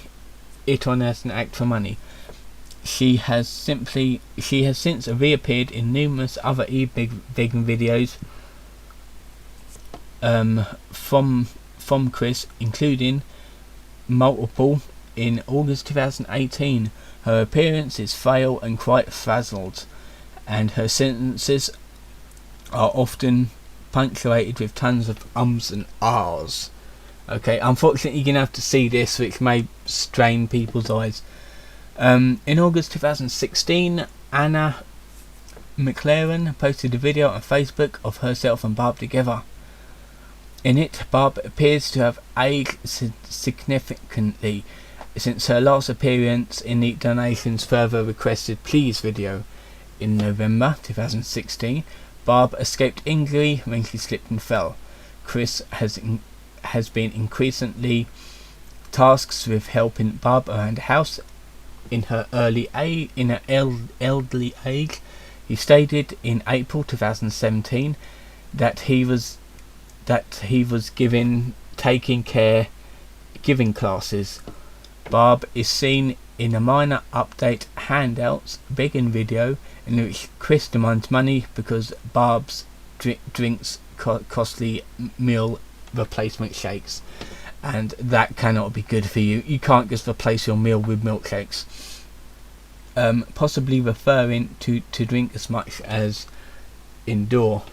She has since reappeared in numerous other e-begging videos from Chris, including multiple in August 2018. Her appearance is frail and quite frazzled, and her sentences are often punctuated with tons of ums and ahs. Okay, unfortunately you're gonna have to see this, which may strain people's eyes. In August 2016, Anna McLaren posted a video on Facebook of herself and Barb together. In it, Barb appears to have aged significantly since her last appearance in the Donations Further Requested Please video. In November 2016, Barb escaped injury when she slipped and fell. Chris has been increasingly tasked with helping Barb around the house in her elderly age. He stated in April 2017 that he was giving classes. Barb is seen in a minor update handouts begging video in which Chris demands money because Barb's drinks costly meal replacement shakes, and that cannot be good for you. You can't just replace your meal with milkshakes. Possibly referring to drink as much as ensure.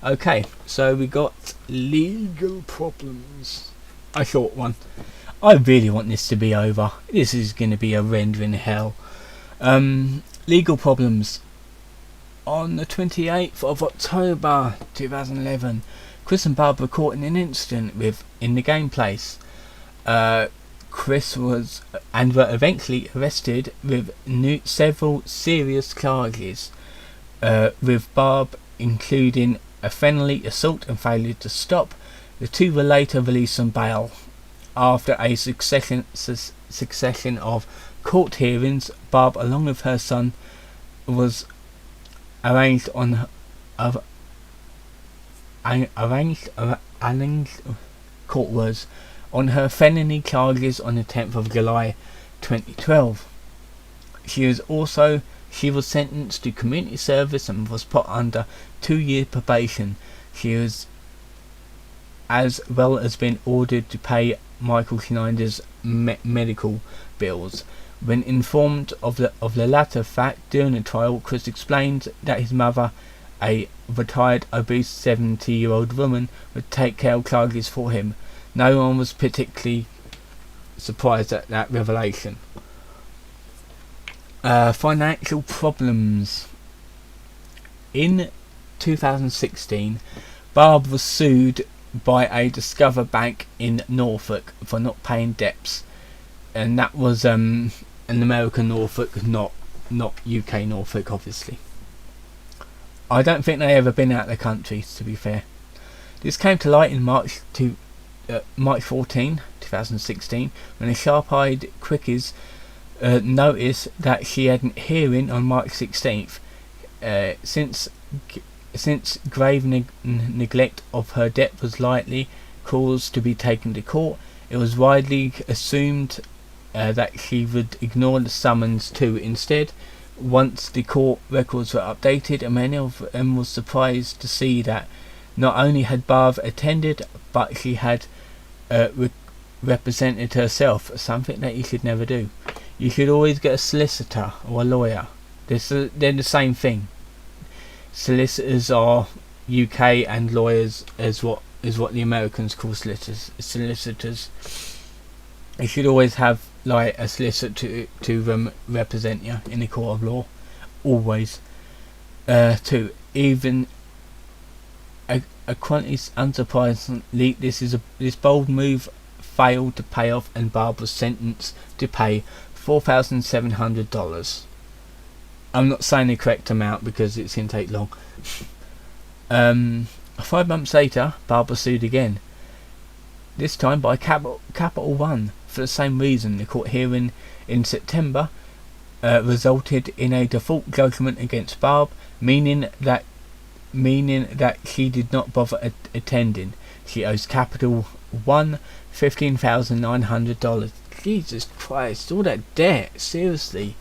Okay, so we got legal problems. A short one. I really want this to be over. This is going to be a rendering hell. Legal problems. On the 28th of October 2011, Chris and Barb were caught in an incident in the game place. Chris was and were eventually arrested with several serious charges, with Barb including a felony assault and failure to stop. The two were later released on bail. After a succession of court hearings, Barb, along with her son, was arraigned on her felony charges on the 10th of July 2012. She was sentenced to community service and was put under 2-year probation. She was as well as been ordered to pay Michael Schneider's medical bills. When informed of the latter fact during the trial, Chris explained that his mother a retired obese 70-year-old woman would take care of Clark's for him. No one was particularly surprised at that revelation. Financial problems. In 2016, Barb was sued by a Discover Bank in Norfolk for not paying debts, and that was an American Norfolk, not UK Norfolk, obviously. I don't think they ever been out of the country, to be fair. This came to light in March 14, 2016, when a sharp-eyed quickies noticed that she had a hearing on March 16th. Since grave neglect of her debt was likely cause to be taken to court, it was widely assumed that she would ignore the summons too. Instead, once the court records were updated, many of them was surprised to see that not only had Barb attended, but she had represented herself, something that you should never do. You should always get a solicitor or a lawyer. They're the same thing. Solicitors are UK, and lawyers is what the Americans call solicitors. You should always have like a solicitor to represent you in the court of law, always. To even a quantity unsurprisingly, this bold move failed to pay off, and Barb was sentenced to pay $4,700. I'm not saying the correct amount because it's going to take long. 5 months later, Barb was sued again, this time by Capital One for the same reason. The court hearing in September resulted in a default judgment against Barb, meaning that she did not bother attending. She owes Capital One $15,900. Jesus Christ, all that debt, seriously.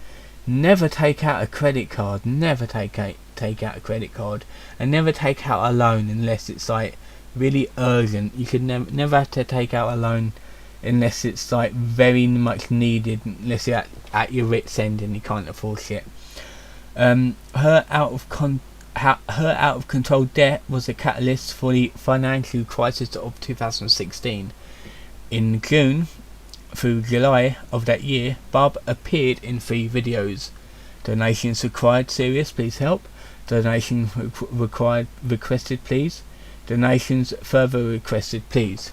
Never take out a credit card. Never take out a credit card, and never take out a loan unless it's like really urgent. You should never have to take out a loan unless it's like very much needed. Unless you're at your wit's end and you can't afford shit. Her out of control debt was a catalyst for the financial crisis of 2016. In June through July of that year, Barb appeared in 3 videos. Donations required, serious, please help. Donations requested, please. Donations further requested, please.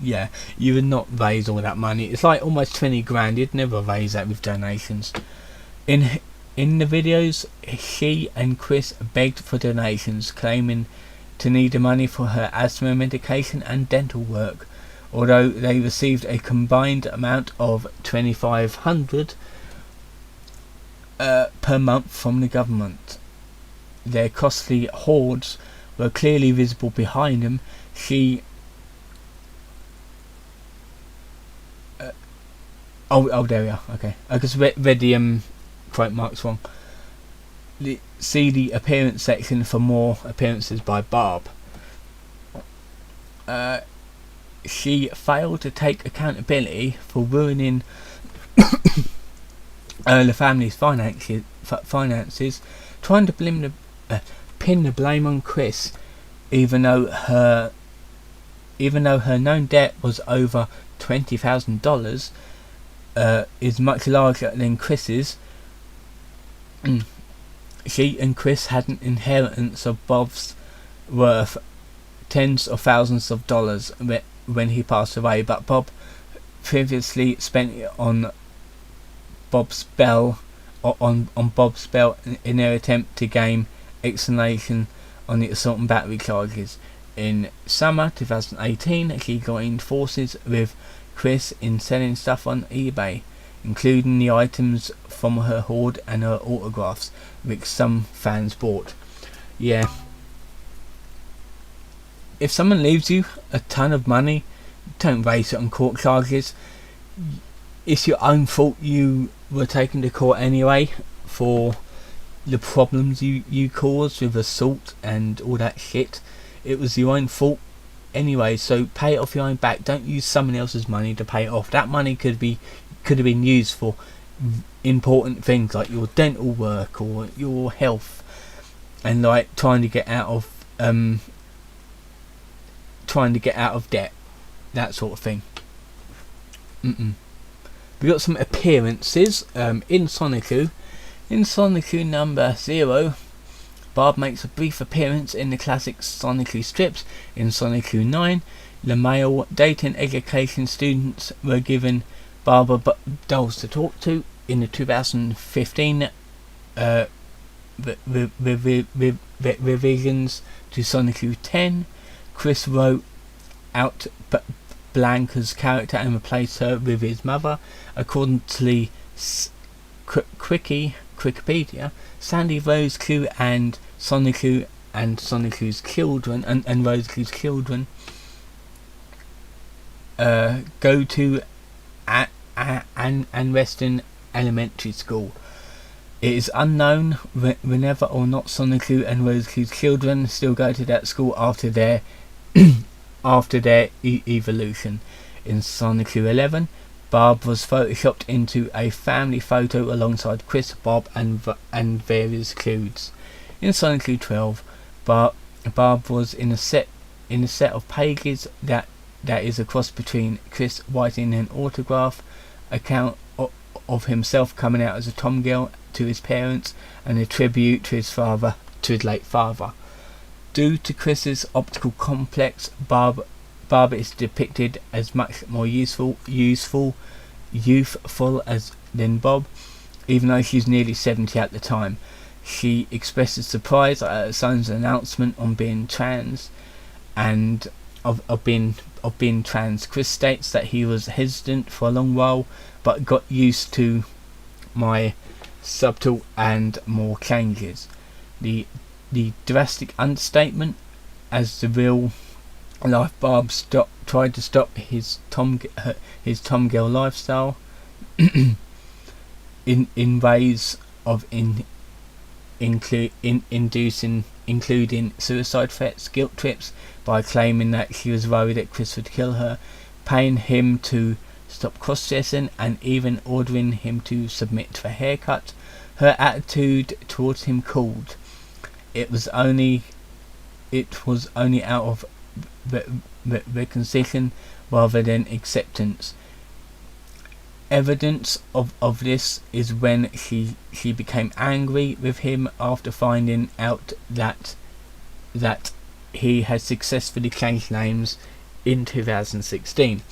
Yeah, you would not raise all that money. It's like almost 20 grand. You'd never raise that with donations. In the videos, she and Chris begged for donations, claiming to need the money for her asthma medication and dental work. Although they received a combined amount of $2,500 per month from the government, their costly hoards were clearly visible behind them. There we are. Okay, I just read the quote marks wrong. See the appearance section for more appearances by Barb. She failed to take accountability for ruining the family's finances, trying to pin the blame on Chris, even though her known debt was over $20,000, is much larger than Chris's. She and Chris had an inheritance of Bob's worth tens of thousands of dollars when he passed away, but Bob previously spent it on Bob's Bell in their attempt to gain exoneration on the assault and battery charges. In summer 2018, she joined forces with Chris in selling stuff on eBay, including the items from her hoard and her autographs, which some fans bought. Yeah. If someone leaves you a ton of money, don't raise it on court charges. It's your own fault you were taken to court anyway for the problems you caused with assault and all that shit. It was your own fault anyway, so pay it off your own back. Don't use someone else's money to pay it off. That money could have been used for important things like your dental work or your health. and like trying to get out of debt, that sort of thing. We got some appearances in Sonic-Ku. In Sonic-Ku number 0, Barb makes a brief appearance in the classic Sonic-Ku strips. In Sonic-Ku 9, the male dating education students were given Barbara dolls to talk to. In the 2015 revisions to Sonic-Ku 10, Chris wrote out Blanca's character and replaced her with his mother. According to the Wikipedia, Sandy, Rose-Ku and Sonic-Ku and Sonic-Ku's children and Rose-Ku's children go to an Western elementary school. It is unknown whenever or not Sonic-Ku and Rose-Ku's children still go to that school after their evolution. In Sonic-Ku 11, Barb was photoshopped into a family photo alongside Chris, Bob and various Kus. In Sonic-Ku 12, Barb was in a set of pages that is a cross between Chris writing an autograph account of himself coming out as a Tom girl to his parents and a tribute to his late father. Due to Chris's optical complex, Barb is depicted as much more youthful than Bob, even though she's nearly 70 at the time. She expresses surprise at her son's announcement on being trans and of being trans. Chris states that he was hesitant for a long while, but got used to my subtle and more changes. The drastic understatement, as the real life Barb tried to stop his Tom girl lifestyle in ways of including suicide threats, guilt trips, by claiming that she was worried that Chris would kill her, paying him to stop cross-dressing, and even ordering him to submit to a haircut. Her attitude towards him cooled. It was only out of reconciliation rather than acceptance. Evidence of this is when she became angry with him after finding out that he had successfully changed names in 2016.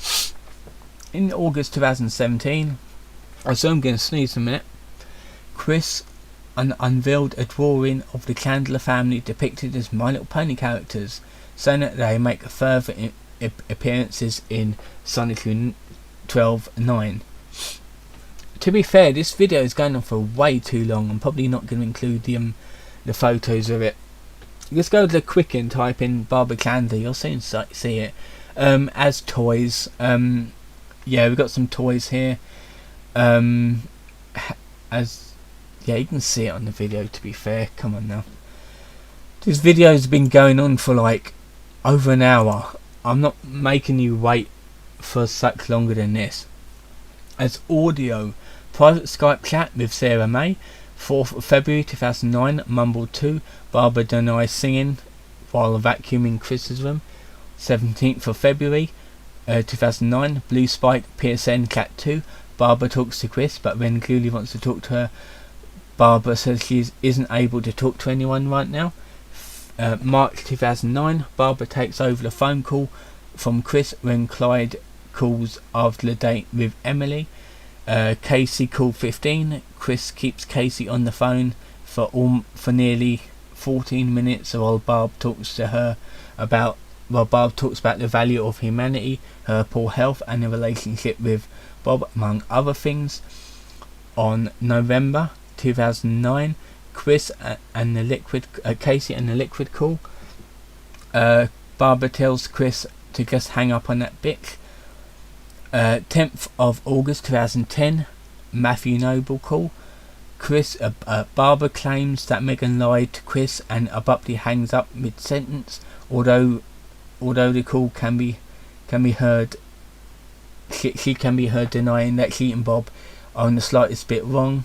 In August 2017, so I'm going to sneeze a minute, Chris unveiled a drawing of the Chandler family depicted as My Little Pony characters, saying that they make further appearances in Sonic-Ku 12-9. To be fair, this video is going on for way too long. I'm probably not going to include the photos of it. Let's go to the quick and type in Barbara Chandler. You'll soon see it. As toys, yeah, we've got some toys here. You can see it on the video, to be fair. Come on now. This video has been going on for like over an hour. I'm not making you wait for such longer than this. As audio, private Skype chat with Sarah May, 4th of February 2009, Mumble 2, Barbara denies singing while vacuuming Chris's room. 17th of February 2009, Blue Spike PSN Cat 2, Barbara talks to Chris, but when Julie wants to talk to her, Barbara says she isn't able to talk to anyone right now. March 2009, Barbara takes over the phone call from Chris when Clyde calls after the date with Emily. Casey called 15. Chris keeps Casey on the phone for nearly 14 minutes while Barb talks about the value of humanity, her poor health, and the relationship with Bob, among other things. On November 2009, Casey and the Liquid call. Barbara tells Chris to just hang up on that bitch. 10th of August 2010, Matthew Noble call. Barbara claims that Megan lied to Chris and abruptly hangs up mid-sentence. Although the call can be heard, she can be heard denying that she and Bob are in the slightest bit in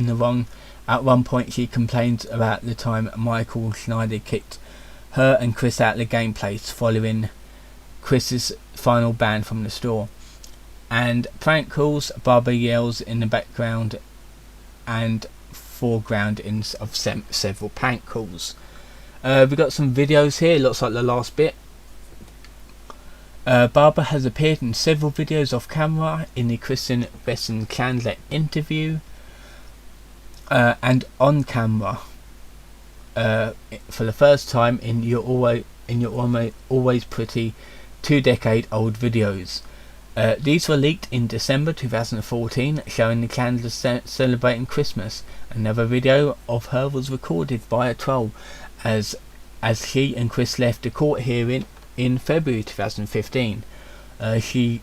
the wrong, At one point she complains about the time Michael Schneider kicked her and Chris out of the game place following Chris's final ban from the store. And prank calls, Barbara yells in the background and foreground of several prank calls. We've got some videos here, looks like the last bit. Barbara has appeared in several videos off camera in the Kristen Besson Chandler interview, and on camera for the first time in your always pretty 2-decade-old videos. These were leaked in December 2014, showing the Chandlers celebrating Christmas. Another video of her was recorded by a troll as she and Chris left the court hearing in February 2015. She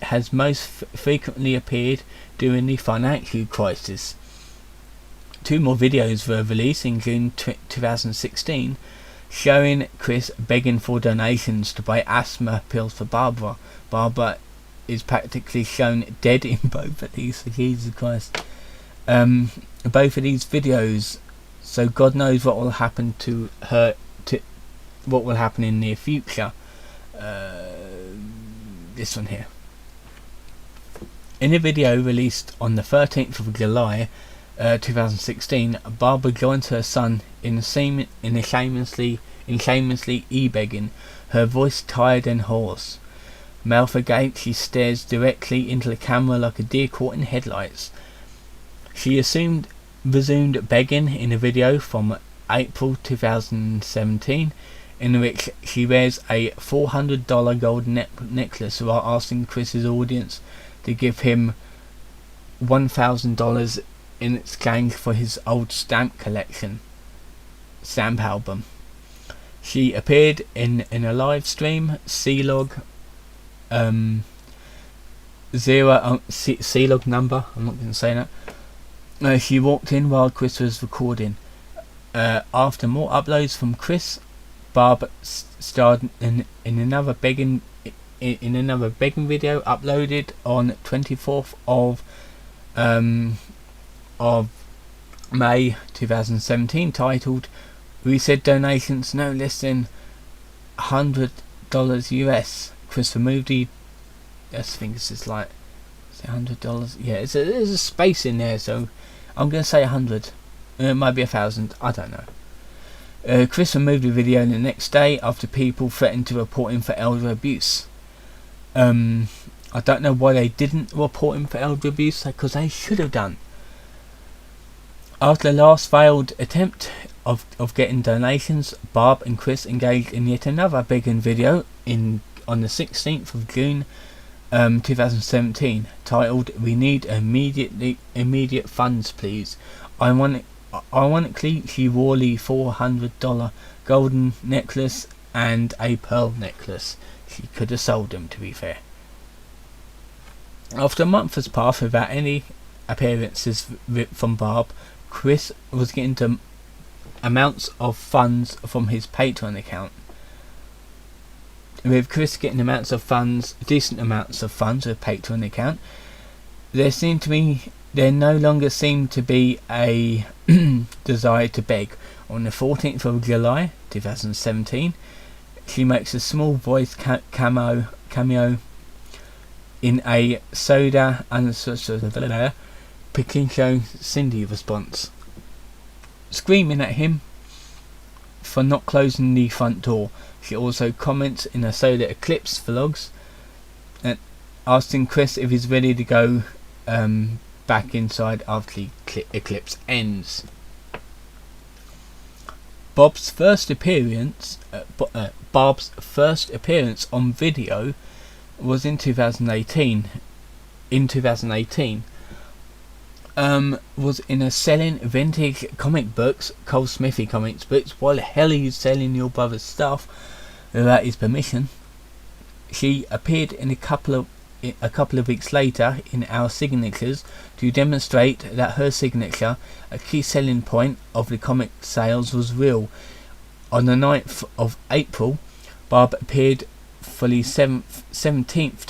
has most frequently appeared during the financial crisis. 2 more videos were released in June 2016, showing Chris begging for donations to buy asthma pills for Barbara. Barbara is practically shown dead in both of these. Jesus Christ. Both of these videos, so God knows what will happen to her, what will happen in the near future. This one here. In a video released on the 13th of July 2016, Barbara joins her son in shamelessly e-begging, her voice tired and hoarse. Mouth agape, she stares directly into the camera like a deer caught in headlights. She resumed begging in a video from April 2017, in which she wears a $400 gold necklace while asking Chris's audience to give him $1,000 in exchange for his old stamp album. She appeared in a live stream, C-Log C-Log number, I'm not going to say that. She walked in while Chris was recording. After more uploads from Chris, Barb starred in another begging video uploaded on 24th of May 2017, titled "We Said Donations No Less Than $100 US." Chris removed the, I think this is like, is it $100? Yeah, there's a space in there, so I'm going to say 100. It might be 1,000, I don't know. Chris removed the video the next day after people threatened to report him for elder abuse. I don't know why they didn't report him for elder abuse, because they should have done. After the last failed attempt of getting donations, Barb and Chris engaged in yet another begging video on the 16th of June 2017, titled "We Need Immediate Funds, Please." Ironically, she wore the $400 golden necklace and a pearl necklace. She could have sold them, to be fair. After a month has passed without any appearances from Barb, Chris was getting amounts of funds from his Patreon account. With Chris getting decent amounts of funds with Patreon account, there no longer seemed to be a desire to beg. On the 14th of July 2017, she makes a small voice cameo in a Soda and Pichincho Cindy response, screaming at him for not closing the front door. She also comments in a Soda Eclipse vlogs, asking Chris if he's ready to go back inside after the eclipse ends. Bob's first appearance on video was in 2018. Was in a selling vintage comic books, Cole Smithy comics books. Why the hell are you selling your brother's stuff without his permission? She appeared in a couple of weeks later in Our Signatures to demonstrate that her signature, a key selling point of the comic sales, was real. On the 9th of April, Barb appeared for the seventh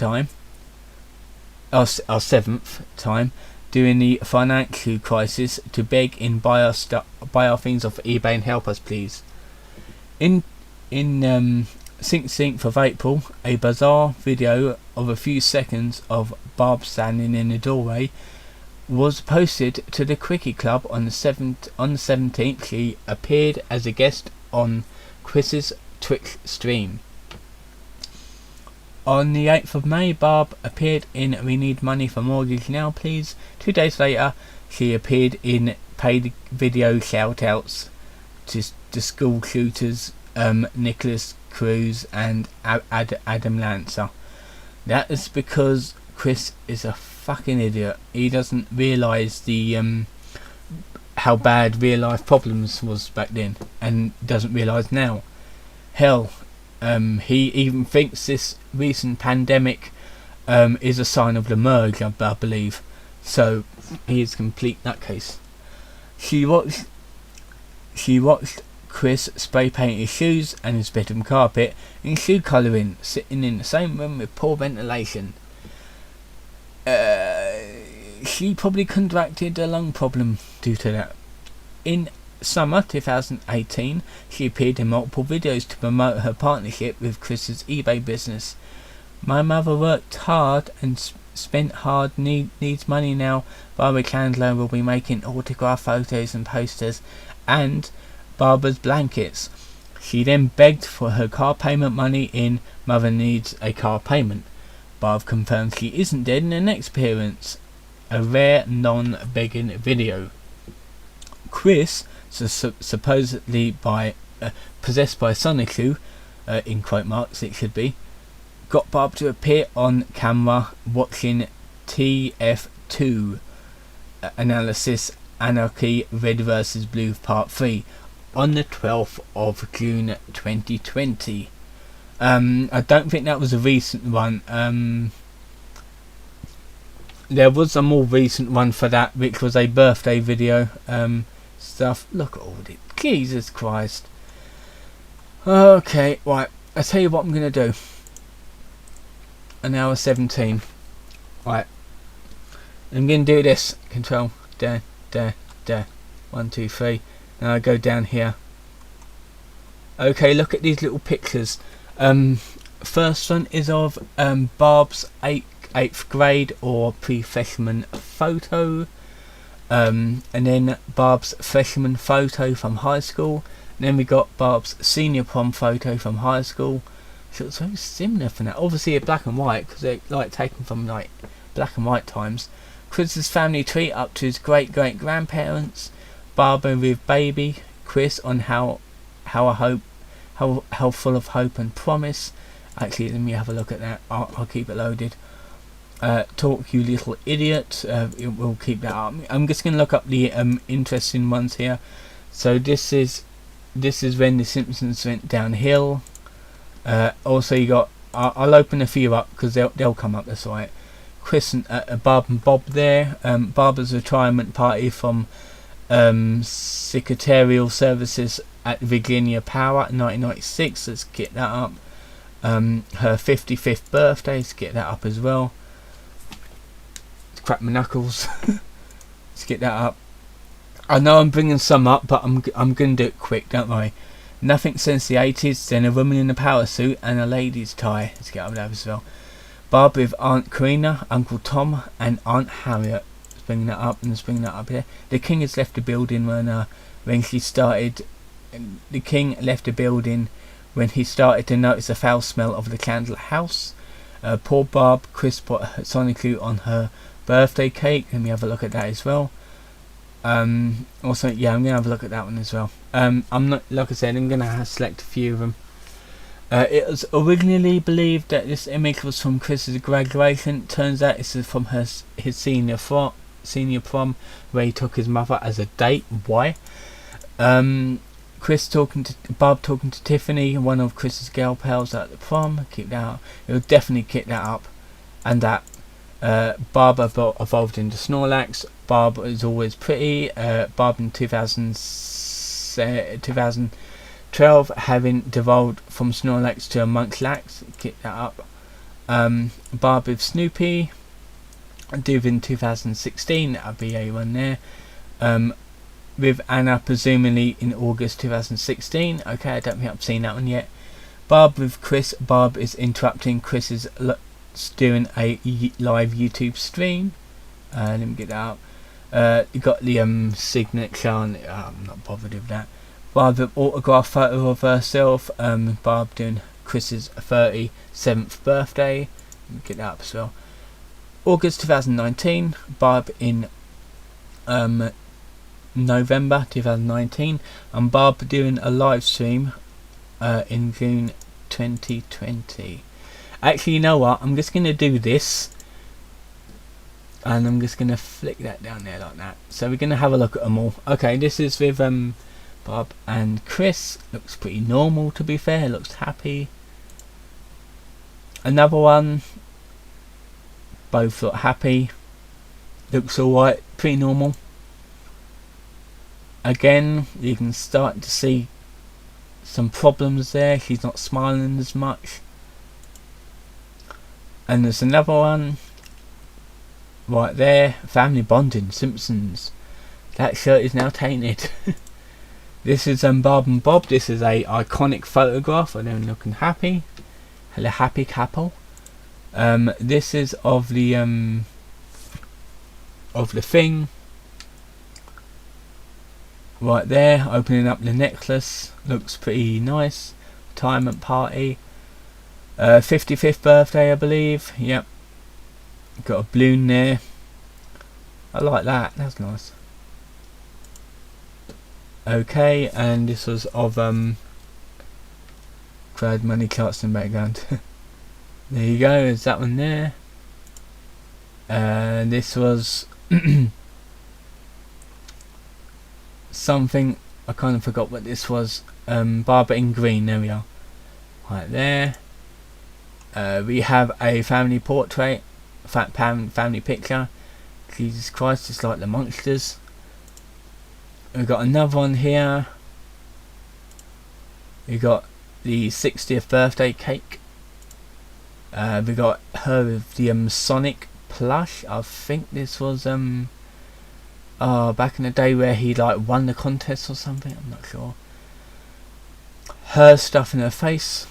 time during the financial crisis to beg in buy our things off eBay and help us please. In 16th of April, a bizarre video of a few seconds of Barb standing in the doorway was posted to the Quickie Club on the 17th. She appeared as a guest on Chris's Twitch stream. On the 8th of May, Barb appeared in We Need Money for Mortgage Now Please. 2 days later, she appeared in paid video shoutouts to the school shooters Nicholas Cruz and Adam Lancer. That is because Chris is a fucking idiot. He doesn't realise the how bad real life problems was back then, and doesn't realise now. Hell, he even thinks this recent pandemic is a sign of the merge, I believe. So he is a complete nutcase. She watched Chris spray paint his shoes and his bedroom carpet in shoe colouring, sitting in the same room with poor ventilation. She probably contracted a lung problem due to that. In summer 2018, she appeared in multiple videos to promote her partnership with Chris's eBay business. My mother worked hard and spent hard, needs money now. Barbara Chandler will be making autograph photos and posters and Barbara's blankets. She then begged for her car payment money in Mother Needs a Car Payment. Barb confirms she isn't dead in the next appearance. A rare non-begging video. Chris, supposedly possessed by Sonichu, in quote marks it should be, got Barb to appear on camera watching TF2 Analysis Anarchy Red vs Blue Part 3 on the 12th of June 2020. I don't think that was a recent one. There was a more recent one for that, which was a birthday video stuff. Look at all this. Jesus Christ. Okay, right. I'll tell you what I'm going to do. An hour 17. Right. I'm going to do this. Control. There. 1, 2, 3. Now I go down here. Okay, look at these little pictures. First one is of Barb's 8th grade or pre-freshman photo. And then Barb's freshman photo from high school. And then we got Barb's senior prom photo from high school. So it's very similar from that. Obviously a black and white, because they're like taken from like black and white times. Chris's family tree up to his great grandparents. Barbara with baby Chris on how full of hope and promise. Actually, let me have a look at that. I'll keep it loaded. Talk you little idiot. We'll keep that up. I'm just gonna look up the interesting ones here. So this is when the Simpsons went downhill. Also you got I'll open a few up because they'll come up. That's right. Chris and Barb and Bob there. Barbara's retirement party from Secretarial Services at Virginia Power 1996. Let's get that up. Her 55th birthday. Let's get that up as well. Crack my knuckles. Let's get that up. I know I'm bringing some up, but I'm gonna do it quick. Don't worry. Nothing since the 80s. Then a woman in a power suit and a lady's tie. Let's get up that as well. Barb with Aunt Karina, Uncle Tom, and Aunt Harriet. Let's bring that up and let's bring that up here. The King has left the building when she started. The King left the building when he started to notice the foul smell of the Chandler house. Poor Barb. Chris put Sonichu on her birthday cake. Let me have a look at that as well. Also, yeah, I'm gonna have a look at that one as well. I'm not, like I said, I'm gonna select a few of them. It was originally believed that this image was from Chris's graduation. Turns out it's from his senior prom, where he took his mother as a date. Why? Barb talking to Tiffany, one of Chris's girl pals at the prom. Keep that up. It'll definitely keep that up. And that Barb evolved into Snorlax. Barb is always pretty. Barb in 2012 having devolved from Snorlax to a Munchlax. Keep that up. Barb with Snoopy. due in 2016. That'll be a one there. With Anna presumably in August 2016. Okay, I don't think I've seen that one yet. Barb with Chris. Barb is interrupting Chris is doing a live YouTube stream. Let me get that up. You got the signature on. I'm not bothered with that. Barb with autograph photo of herself. Barb doing Chris's 37th birthday. Let me get that up as well. August 2019. Barb in November 2019, and Barb doing a live stream in June 2020. Actually, you know what? I'm just going to do this, and I'm just going to flick that down there like that. So we're going to have a look at them all. Okay, this is with Barb and Chris. Looks pretty normal, to be fair. Looks happy. Another one. Both look happy. Looks alright. Pretty normal. Again, you can start to see some problems there. She's not smiling as much. And there's another one right there. Family bonding, Simpsons. That shirt is now tainted. This is Barb and Bob. This is a iconic photograph of them looking happy. Hello, happy couple. This is of the thing. Right there, opening up the necklace. Looks pretty nice. Retirement party. 55th birthday, I believe. Yep. Got a balloon there. I like that. That's nice. Okay, and this was of Crowd Money Clarkson background. There you go. Is that one there? This was something. I kind of forgot what this was. Barbara in green. There we are. Right there. We have a family portrait, family picture. Jesus Christ, it's like the monsters. We've got another one here. We got the 60th birthday cake. We got her with the Sonic plush. I think this was back in the day where he like won the contest or something. I'm not sure. Her stuff in her face.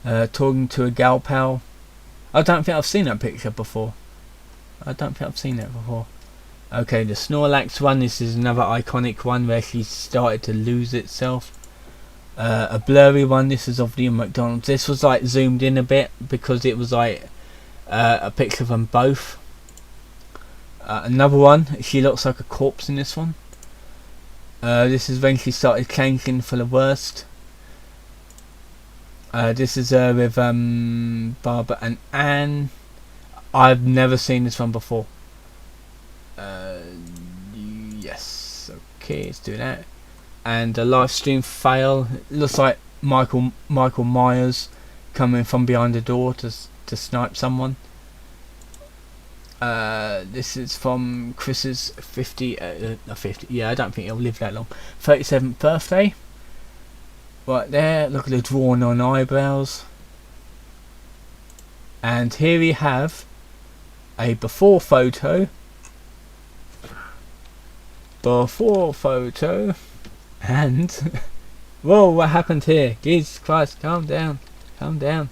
Talking to a gal pal. I don't think I've seen that picture before. Okay, the Snorlax one. This is another iconic one where she started to lose itself. A blurry one. This is of the McDonald's. This was like zoomed in a bit because it was like a picture of them both. Another one. She looks like a corpse in this one. This is when she started changing for the worst. This is with Barbara and Anne. I've never seen this one before. Yes. Okay, let's do that. And a live stream fail. It looks like Michael Myers coming from behind the door to snipe someone. This is from Chris's 50. Yeah, I don't think he'll live that long. 37th birthday. Right there. Look at the drawn on eyebrows. And here we have a before photo. And whoa, what happened here? Jesus Christ, calm down. There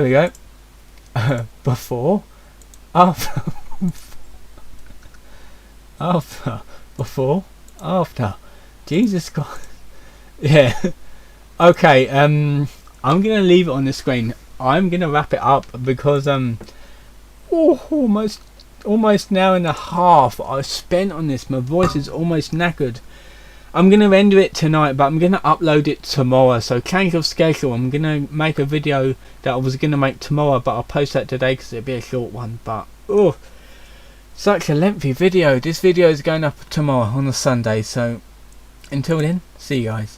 we go. Before, before, after. Jesus Christ. Yeah. Okay, I'm gonna leave it on the screen. I'm gonna wrap it up because almost an hour and a half I've spent on this. My voice is almost knackered. I'm going to render it tonight, but I'm going to upload it tomorrow. So change of schedule. I'm going to make a video that I was going to make tomorrow, but I'll post that today because it'll be a short one. But such a lengthy video. This video is going up tomorrow on a Sunday. So until then, see you guys.